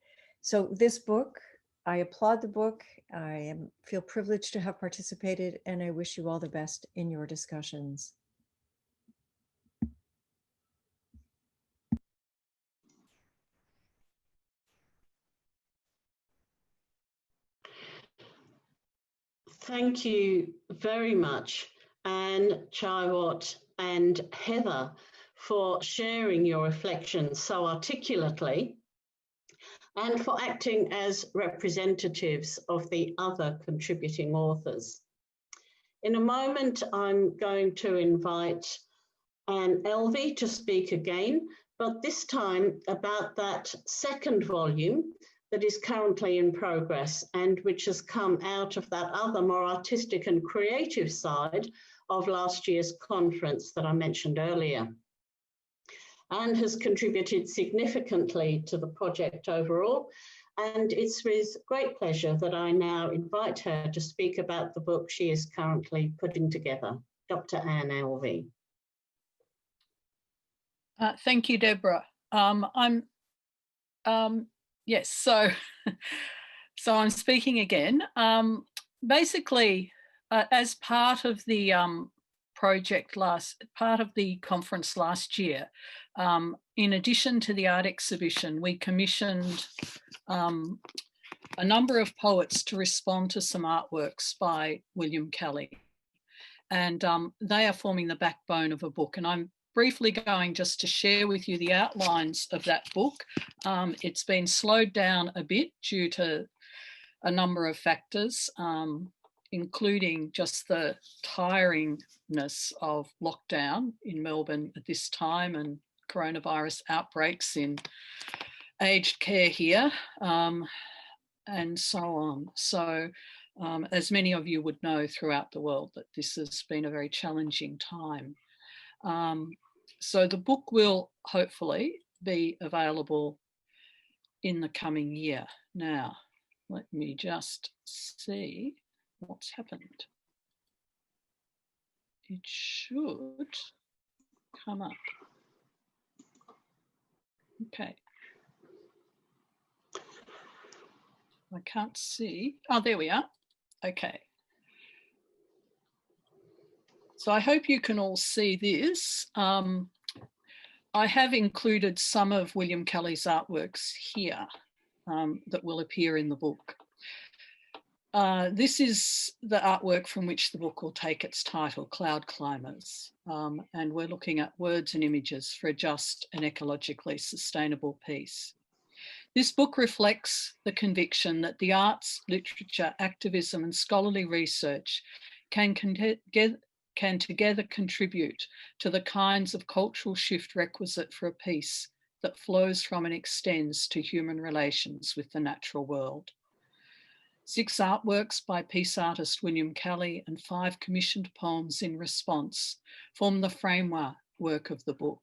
So this book, I applaud the book. I feel privileged to have participated, and I wish you all the best in your discussions. Thank you very much, Anne, Chaiwat, and Heather, for sharing your reflections so articulately and for acting as representatives of the other contributing authors. In a moment, I'm going to invite Anne Elvey to speak again, but this time about that second volume that is currently in progress and which has come out of that other more artistic and creative side of last year's conference that I mentioned earlier. Anne has contributed significantly to the project overall, and it's with great pleasure that I now invite her to speak about the book she is currently putting together. Dr. Anne Elvey. Thank you, Deborah. Yes, so I'm speaking again. Basically, as part of the part of the conference last year, in addition to the art exhibition, we commissioned a number of poets to respond to some artworks by William Kelly. And they are forming the backbone of a book. And I'm briefly going just to share with you the outlines of that book. It's been slowed down a bit due to a number of factors, including just the tiringness of lockdown in Melbourne at this time and coronavirus outbreaks in aged care here, and so on. So as many of you would know throughout the world, that this has been a very challenging time. So the book will hopefully be available in the coming year. Now, let me just see what's happened. It should come up. Okay. I can't see. Oh, there we are. Okay. So I hope you can all see this. I have included some of William Kelly's artworks here that will appear in the book. This is the artwork from which the book will take its title, Cloud Climbers. And we're looking at words and images for a just and ecologically sustainable peace. This book reflects the conviction that the arts, literature, activism, and scholarly research can together contribute to the kinds of cultural shift requisite for a peace that flows from and extends to human relations with the natural world. 6 artworks by peace artist William Kelly and 5 commissioned poems in response form the framework of the book.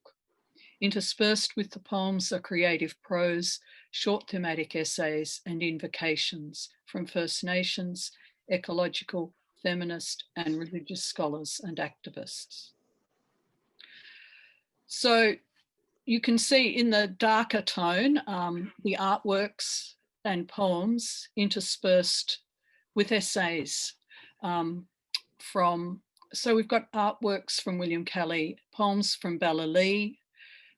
Interspersed with the poems are creative prose, short thematic essays, and invocations from First Nations, ecological, feminist, and religious scholars and activists. So you can see in the darker tone, the artworks and poems interspersed with essays so we've got artworks from William Kelly, poems from Bella Lee,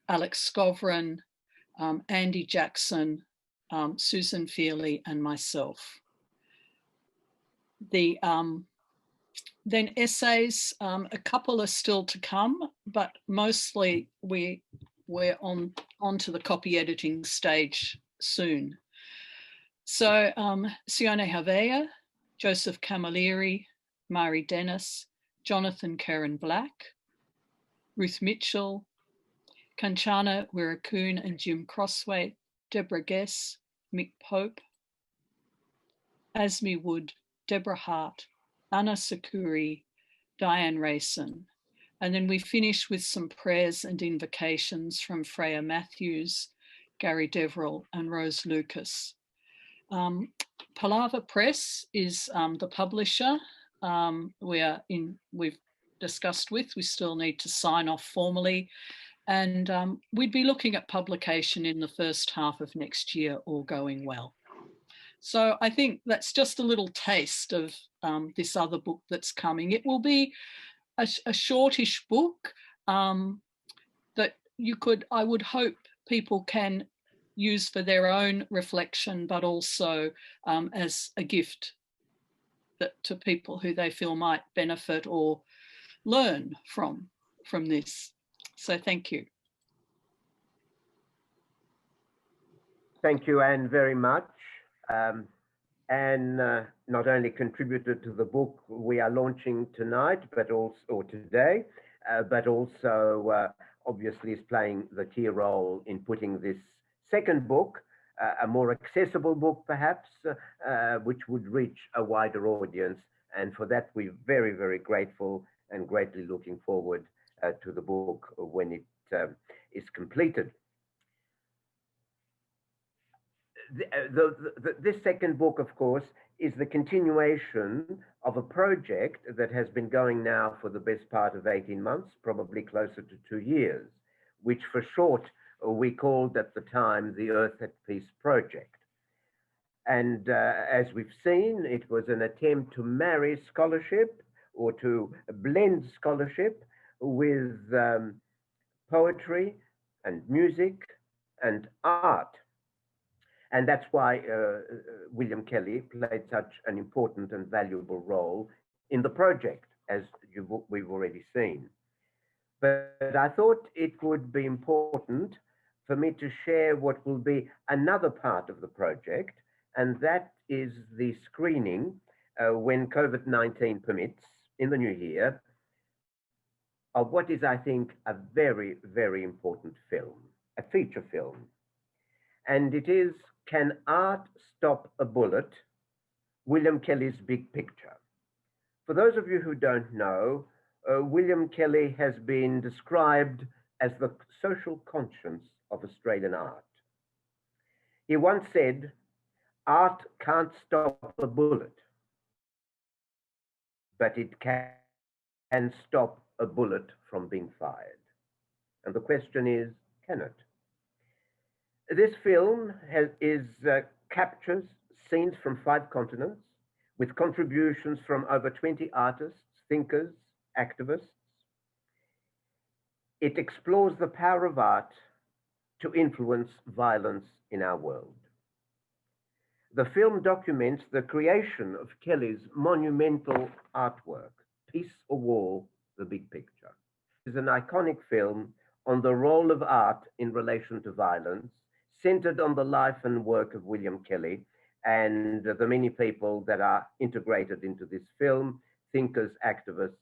Alex Skovron, Andy Jackson, Susan Feely, and myself. Then essays, a couple are still to come, but mostly we're on to the copy editing stage soon. So Sione Havea, Joseph Camilleri, Mari Dennis, Jonathan Karen Black, Ruth Mitchell, Kanchana Wirakoon and Jim Crossway, Deborah Guess, Mick Pope, Asmi Wood, Deborah Hart, Anna Sakuri, Diane Rayson. And then we finish with some prayers and invocations from Freya Matthews, Gary Deverill and Rose Lucas. Palava Press is the publisher we've discussed with. We still need to sign off formally. And we'd be looking at publication in the first half of next year, all going well. So I think that's just a little taste of this other book that's coming. It will be a shortish book that I would hope people can use for their own reflection, but also as a gift to people who they feel might benefit or learn from this. So thank you. Thank you, Anne, very much. Anne not only contributed to the book we are launching tonight, or today, but also obviously is playing the key role in putting this second book, a more accessible book perhaps, which would reach a wider audience. And for that, we're very, very grateful and greatly looking forward to the book when it is completed. This second book, of course, is the continuation of a project that has been going now for the best part of 18 months, probably closer to 2 years, which for short we called at the time the Earth at Peace Project. And as we've seen, it was an attempt to marry scholarship or to blend scholarship with poetry and music and art. And that's why William Kelly played such an important and valuable role in the project, as we've already seen. But I thought it would be important for me to share what will be another part of the project, and that is the screening when COVID-19 permits in the new year of what is, I think, a very, very important film, a feature film. And it is Can Art Stop a Bullet? William Kelly's Big Picture. For those of you who don't know, William Kelly has been described as the social conscience of Australian art. He once said, "Art can't stop a bullet, but it can stop a bullet from being fired." And the question is, can it? This film captures scenes from 5 continents with contributions from over 20 artists, thinkers, activists. It explores the power of art to influence violence in our world. The film documents the creation of Kelly's monumental artwork, Peace or War, The Big Picture. It is an iconic film on the role of art in relation to violence, centered on the life and work of William Kelly and the many people that are integrated into this film, thinkers, activists,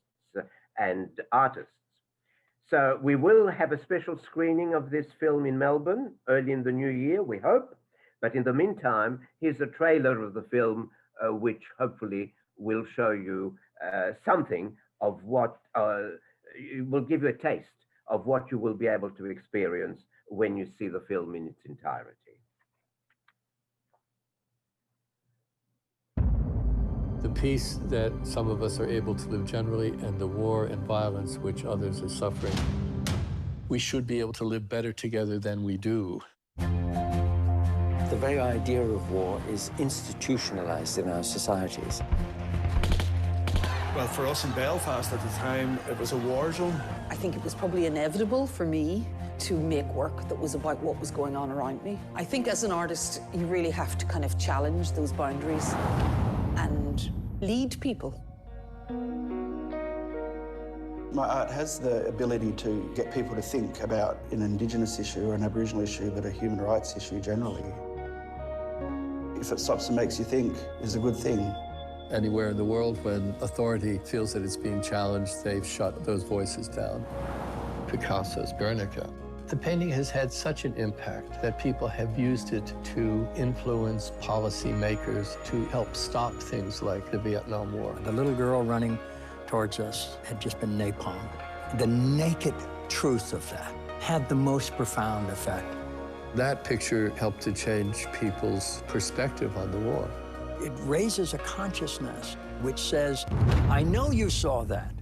and artists. So we will have a special screening of this film in Melbourne early in the new year, we hope. But in the meantime, here's a trailer of the film, which hopefully will show you something of what, will give you a taste of what you will be able to experience when you see the film in its entirety. The peace that some of us are able to live generally, and the war and violence which others are suffering. We should be able to live better together than we do. The very idea of war is institutionalized in our societies. Well, for us in Belfast at the time, it was a war zone. I think it was probably inevitable for me to make work that was about what was going on around me. I think as an artist, you really have to kind of challenge those boundaries and lead people. My art has the ability to get people to think about an Indigenous issue or an Aboriginal issue, but a human rights issue generally. If it stops and makes you think, is a good thing. Anywhere in the world, when authority feels that it's being challenged, they've shut those voices down. Picasso's Guernica. The painting has had such an impact that people have used it to influence policymakers to help stop things like the Vietnam War. The little girl running towards us had just been napalmed. The naked truth of that had the most profound effect. That picture helped to change people's perspective on the war. It raises a consciousness which says, I know you saw that.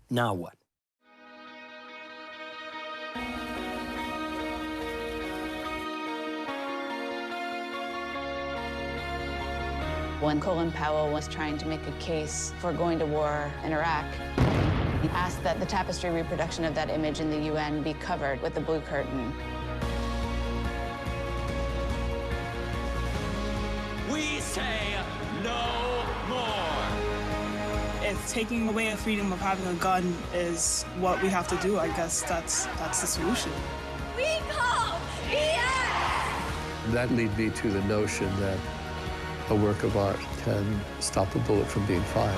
Now what? When Colin Powell was trying to make a case for going to war in Iraq, he asked that the tapestry reproduction of that image in the UN be covered with the blue curtain. We say no more. If taking away the freedom of having a gun is what we have to do, I guess that's the solution. We call yes! That led me to the notion that a work of art can stop a bullet from being fired.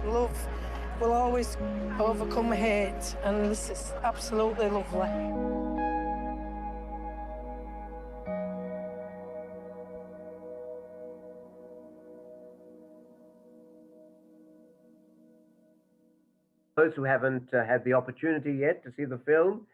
Love will always overcome hate, and this is absolutely lovely. Those who haven't had the opportunity yet to see the film,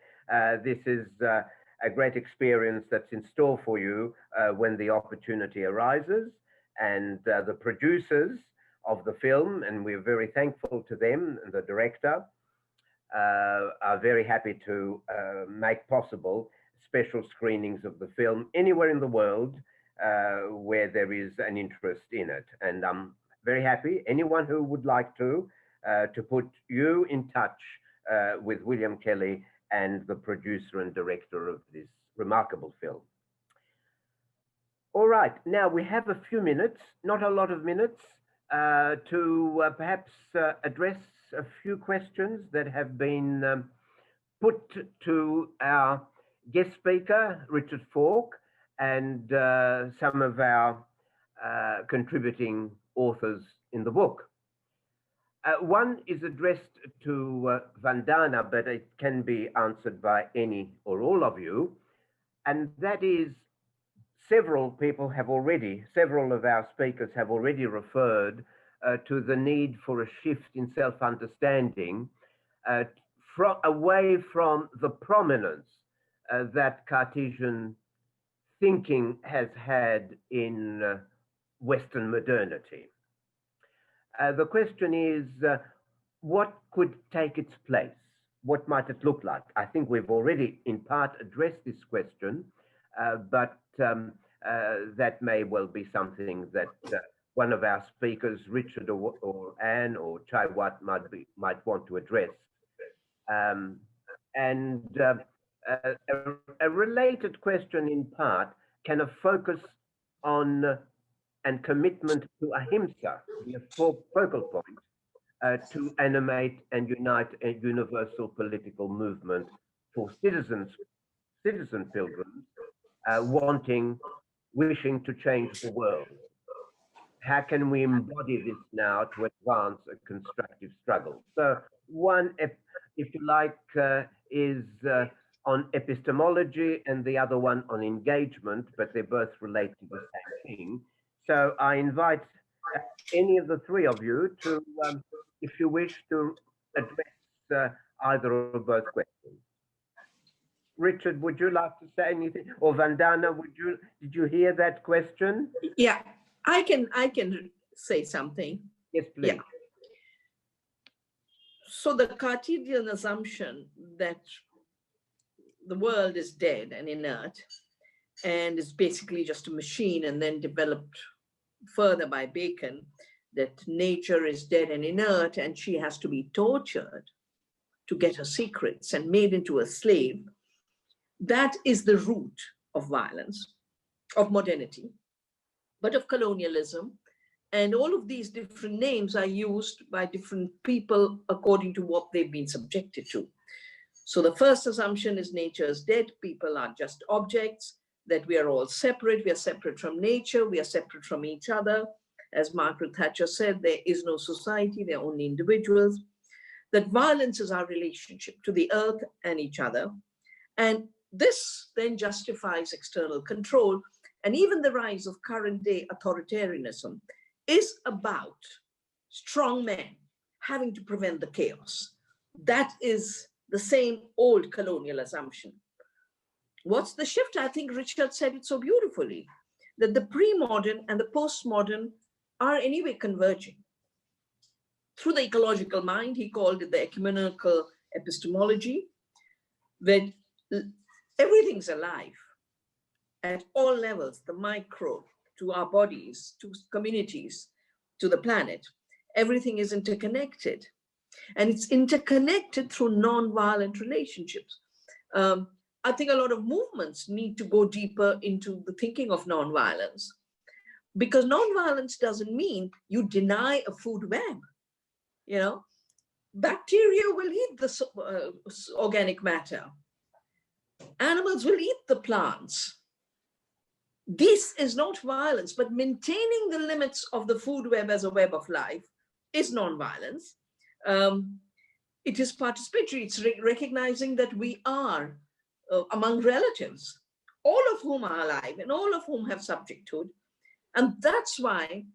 this is a great experience that's in store for you when the opportunity arises. And the producers of the film, and we're very thankful to them, and the director, are very happy to make possible special screenings of the film anywhere in the world where there is an interest in it. And I'm very happy, anyone who would like to put you in touch with William Kelly and the producer and director of this remarkable film. All right, now we have a few minutes, not a lot of minutes, to perhaps address a few questions that have been put to our guest speaker, Richard Faulk, and some of our contributing authors in the book. One is addressed to Vandana, but it can be answered by any or all of you. And that is, several of our speakers have already referred to the need for a shift in self-understanding away from the prominence that Cartesian thinking has had in Western modernity. The question is, what could take its place? What might it look like? I think we've already in part addressed this question, but that may well be something that one of our speakers, Richard or Anne or Chaiwat, might want to address. A related question in part, can a focus on and commitment to ahimsa be a focal point to animate and unite a universal political movement for citizen pilgrims wishing to change the world? How can we embody this now to advance a constructive struggle? So one, if you like, is on epistemology and the other one on engagement, but they both relate to the same thing. So I invite any of the three of you to, if you wish, to address either or both questions. Richard, would you like to say anything? Or Vandana, did you hear that question? Yeah, I can say something. Yes, please. So the Cartesian assumption that the world is dead and inert and is basically just a machine, and then developed further by Bacon, that nature is dead and inert and she has to be tortured to get her secrets and made into a slave, that is the root of violence, of modernity, but of colonialism. And all of these different names are used by different people according to what they've been subjected to. So the first assumption is nature is dead, people are just objects, that we are all separate, we are separate from nature, we are separate from each other. As Margaret Thatcher said, there is no society, there are only individuals. That violence is our relationship to the earth and each other. And this then justifies external control. And even the rise of current day authoritarianism is about strong men having to prevent the chaos. That is the same old colonial assumption. What's the shift? I think Richard said it so beautifully, that the pre-modern and the postmodern are anyway converging. Through the ecological mind, he called it the ecumenical epistemology, that everything's alive at all levels, the micro to our bodies, to communities, to the planet. Everything is interconnected. And it's interconnected through non-violent relationships. I think a lot of movements need to go deeper into the thinking of non-violence, because non-violence doesn't mean you deny a food web. You know, bacteria will eat the organic matter. Animals will eat the plants. This is not violence, but maintaining the limits of the food web as a web of life is non-violence. It is participatory. It's recognizing that we are among relatives, all of whom are alive and all of whom have subjecthood. And that's why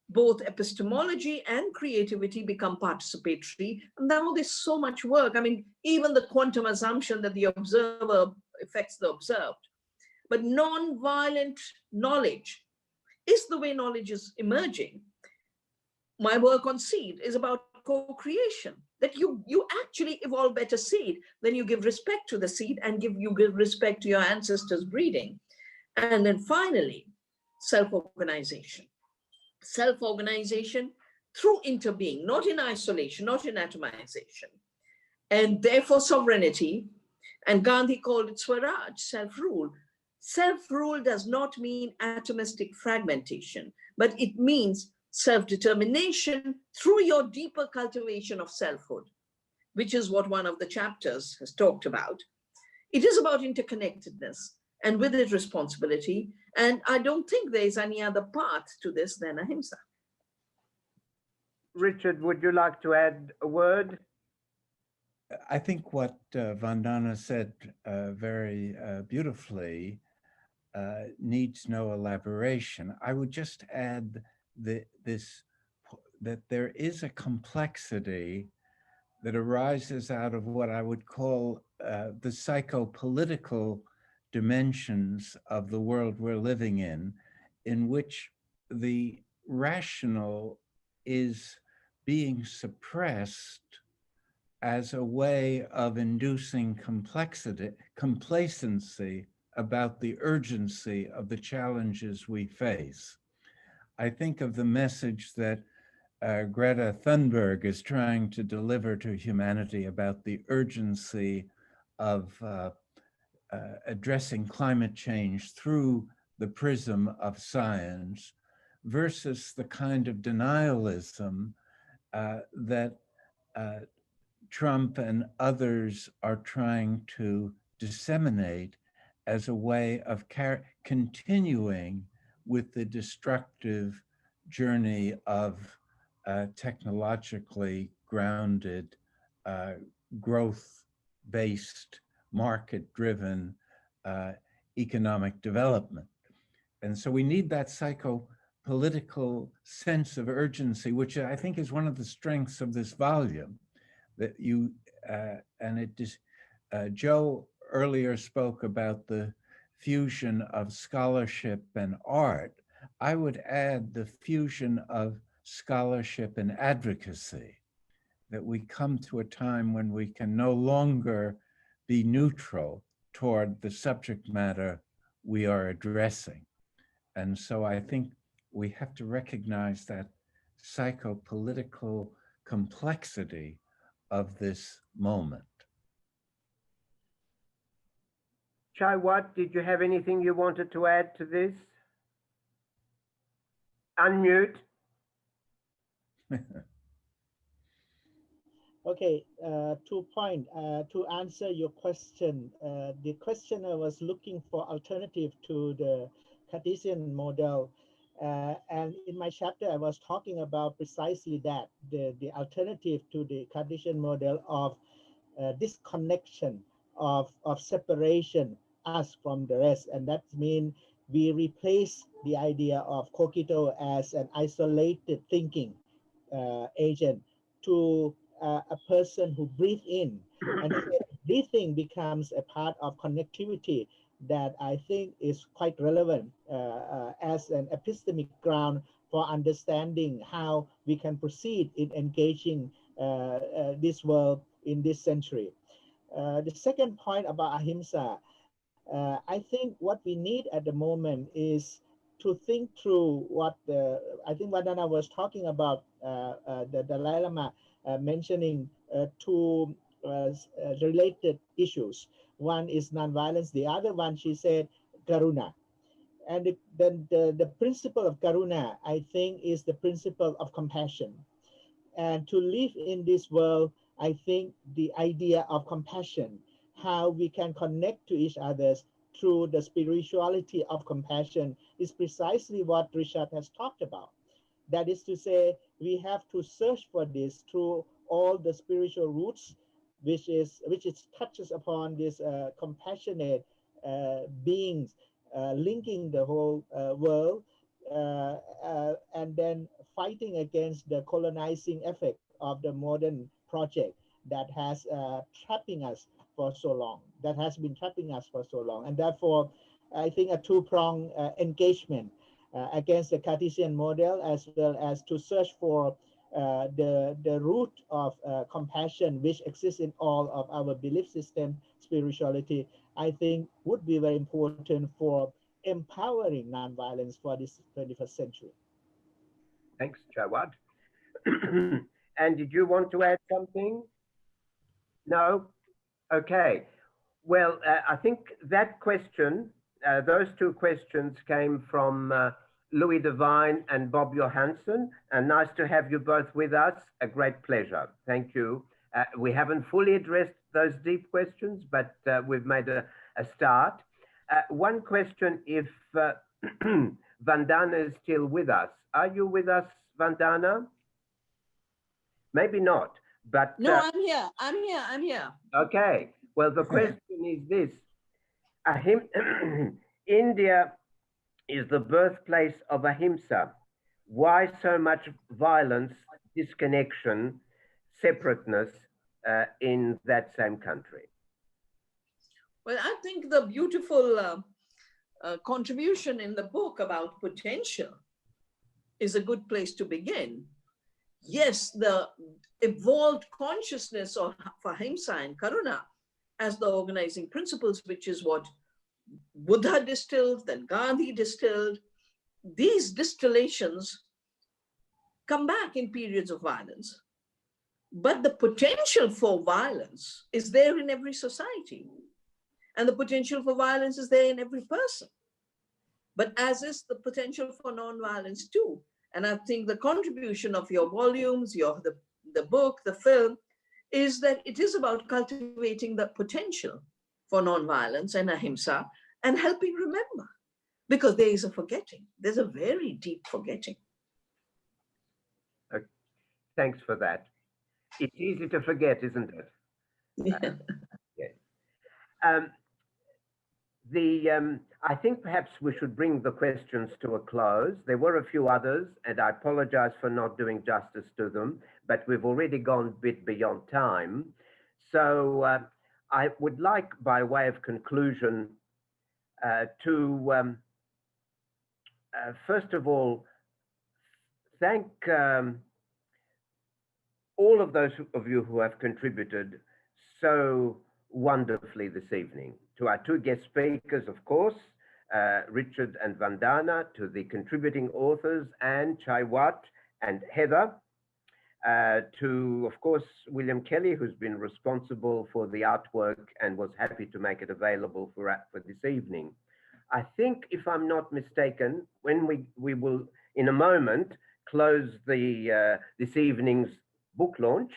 both epistemology and creativity become participatory. And now there's so much work. I mean, even the quantum assumption that the observer affects the observed. But non-violent knowledge is the way knowledge is emerging. My work on seed is about co-creation, that you actually evolve better seed when you give respect to the seed and you give respect to your ancestors' breeding. And then finally, self-organization. Self-organization through interbeing, not in isolation, not in atomization. And therefore sovereignty, and Gandhi called it Swaraj, self-rule. Self-rule does not mean atomistic fragmentation, but it means self-determination through your deeper cultivation of selfhood, which is what one of the chapters has talked about. It is about interconnectedness and with it responsibility. And I don't think there is any other path to this than ahimsa. Richard, would you like to add a word? I think what Vandana said very beautifully needs no elaboration. I would just add that there is a complexity that arises out of what I would call the psychopolitical dimensions of the world we're living in which the rational is being suppressed as a way of inducing complacency about the urgency of the challenges we face. I think of the message that Greta Thunberg is trying to deliver to humanity about the urgency of addressing climate change through the prism of science versus the kind of denialism that Trump and others are trying to disseminate as a way of continuing with the destructive journey of technologically grounded, growth-based, market-driven economic development. And so we need that psychopolitical sense of urgency, which I think is one of the strengths of this volume. That you, and it is, Joe earlier spoke about the fusion of scholarship and art. I would add the fusion of scholarship and advocacy, that we come to a time when we can no longer be neutral toward the subject matter we are addressing. And so I think we have to recognize that psychopolitical complexity of this moment. Chaiwat, did you have anything you wanted to add to this? Unmute. Okay, 2 points. To answer your question, the questioner was looking for alternative to the Cartesian model. And in my chapter, I was talking about precisely that, the alternative to the Cartesian model of disconnection, of separation, us from the rest. And that means we replace the idea of cogito as an isolated thinking agent to a person who breathes in. And breathing becomes a part of connectivity that I think is quite relevant as an epistemic ground for understanding how we can proceed in engaging this world in this century. The second point about ahimsa, I think what we need at the moment is to think through what I think Vandana was talking about, the Dalai Lama mentioning 2 related issues. One is nonviolence, the other one, she said, karuna. And the principle of karuna, I think, is the principle of compassion. And to live in this world, I think the idea of compassion, how we can connect to each other through the spirituality of compassion, is precisely what Richard has talked about. That is to say, we have to search for this through all the spiritual roots, which touches upon this compassionate beings linking the whole world, and then fighting against the colonizing effect of the modern project that has trapping us for so long, that has been trapping us for so long. And therefore, I think a 2-pronged engagement against the Cartesian model, as well as to search for the root of compassion which exists in all of our belief system, spirituality, I think would be very important for empowering nonviolence for this 21st century. Thanks, Chaiwat. And did you want to add something? No? Okay. Well, I think that question, those 2 questions came from Louis Devine and Bob Johansson. And nice to have you both with us. A great pleasure. Thank you. We haven't fully addressed those deep questions, but we've made a start. One question, if Vandana is still with us. Are you with us, Vandana? Maybe not, but... No, I'm here. Okay. Well, the question is this. India is the birthplace of ahimsa. Why so much violence, disconnection, separateness in that same country? Well, I think the beautiful contribution in the book about potential is a good place to begin. Yes, the evolved consciousness of ahimsa and karuna as the organizing principles, which is what Buddha distilled, then Gandhi distilled. These distillations come back in periods of violence, but the potential for violence is there in every society. And the potential for violence is there in every person. But as is the potential for nonviolence too. And I think the contribution of your volumes, the book, the film, is that it is about cultivating the potential for nonviolence and ahimsa and helping remember. Because there is a forgetting. There's a very deep forgetting. Okay. Thanks for that. It's easy to forget, isn't it? Yeah. Yes. I think perhaps we should bring the questions to a close. There were a few others, and I apologize for not doing justice to them, but we've already gone a bit beyond time. So I would like, by way of conclusion, to first of all thank all of those of you who have contributed so wonderfully this evening. To our two guest speakers, of course, Richard and Vandana, to the contributing authors, Anne, Chaiwat, and Heather, to, of course, William Kelly, who's been responsible for the artwork and was happy to make it available for this evening. I think, if I'm not mistaken, when we will, in a moment, close this evening's book launch,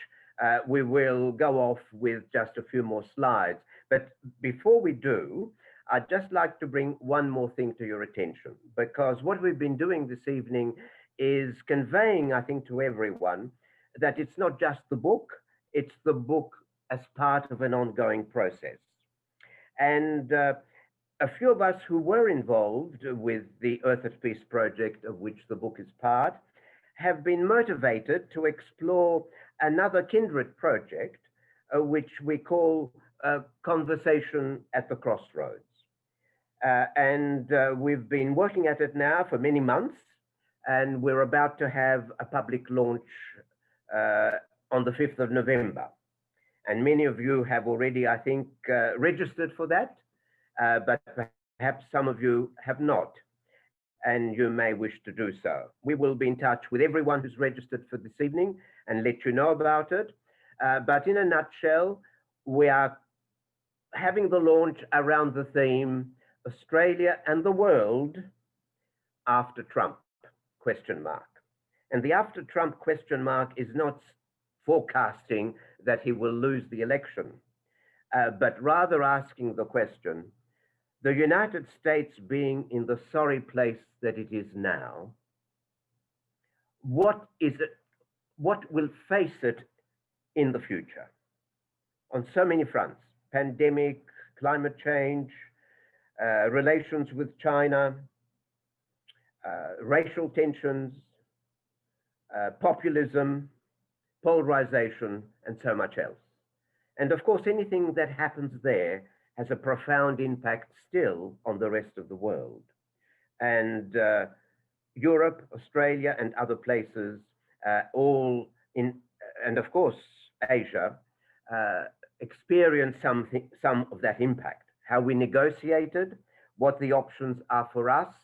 we will go off with just a few more slides. But before we do, I'd just like to bring one more thing to your attention, because what we've been doing this evening is conveying, I think, to everyone that it's not just the book, it's the book as part of an ongoing process. And a few of us who were involved with the Earth at Peace project, of which the book is part, have been motivated to explore another kindred project, which we call Conversation at the Crossroads. And we've been working at it now for many months, and we're about to have a public launch on the 5th of November. And many of you have already, I think, registered for that, but perhaps some of you have not, and you may wish to do so. We will be in touch with everyone who's registered for this evening and let you know about it. But in a nutshell, we are having the launch around the theme, Australia and the world after Trump, ? And the after Trump ? Is not forecasting that he will lose the election, but rather asking the question, the United States being in the sorry place that it is now, what will face it in the future? On so many fronts: pandemic, climate change, relations with China, racial tensions, populism, polarization, and so much else. And of course, anything that happens there has a profound impact still on the rest of the world. And Europe, Australia, and other places, and of course, Asia, experience some of that impact. How we negotiated, what the options are for us,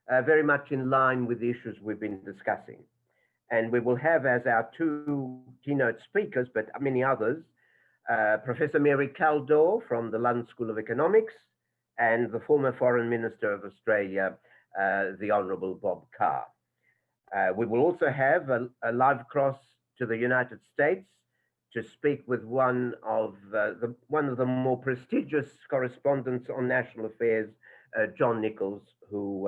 very much in line with the issues we've been discussing. And we will have as our two keynote speakers, but many others, Professor Mary Kaldor from the London School of Economics and the former Foreign Minister of Australia, the Honourable Bob Carr. We will also have a live cross to the United States to speak with one of the more prestigious correspondents on national affairs, John Nichols, who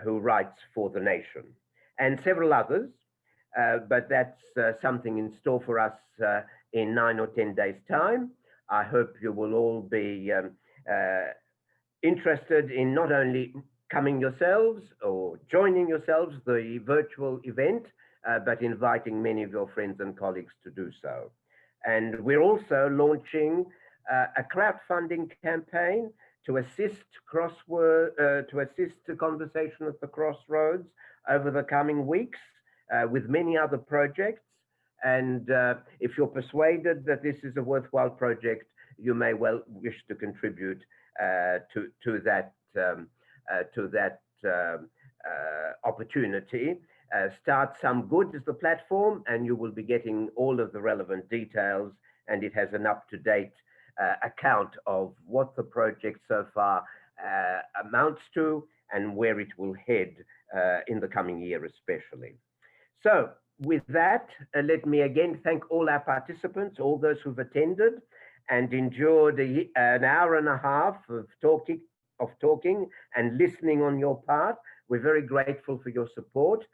writes for The Nation, and several others. But that's something in store for us in 9 or 10 days' time. I hope you will all be interested in not only coming yourselves or joining yourselves the virtual event, but inviting many of your friends and colleagues to do so. And we're also launching a crowdfunding campaign to assist the Conversation at the Crossroads over the coming weeks, with many other projects. And if you're persuaded that this is a worthwhile project, you may well wish to contribute to that opportunity. Start Some Good is the platform, and you will be getting all of the relevant details, and it has an up-to-date account of what the project so far amounts to and where it will head in the coming year especially. So with that, let me again thank all our participants, all those who've attended and endured an hour and a half of talking and listening on your part. We're very grateful for your support.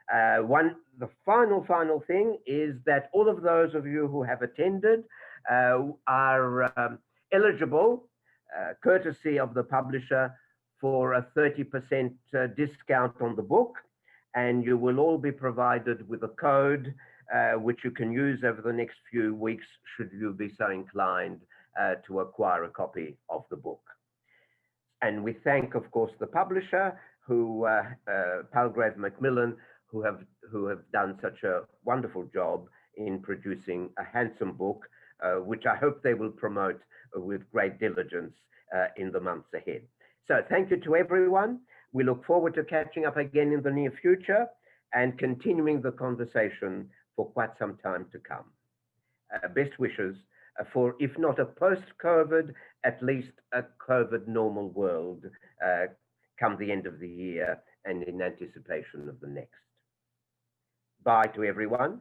The final thing is that all of those of you who have attended are eligible, courtesy of the publisher, for a 30% discount on the book. And you will all be provided with a code which you can use over the next few weeks, should you be so inclined to acquire a copy of the book. And we thank, of course, the publisher, Palgrave Macmillan, who have done such a wonderful job in producing a handsome book, which I hope they will promote with great diligence in the months ahead. So thank you to everyone. We look forward to catching up again in the near future and continuing the conversation for quite some time to come. Best wishes for, if not a post-COVID, at least a COVID normal world come the end of the year and in anticipation of the next. Bye to everyone.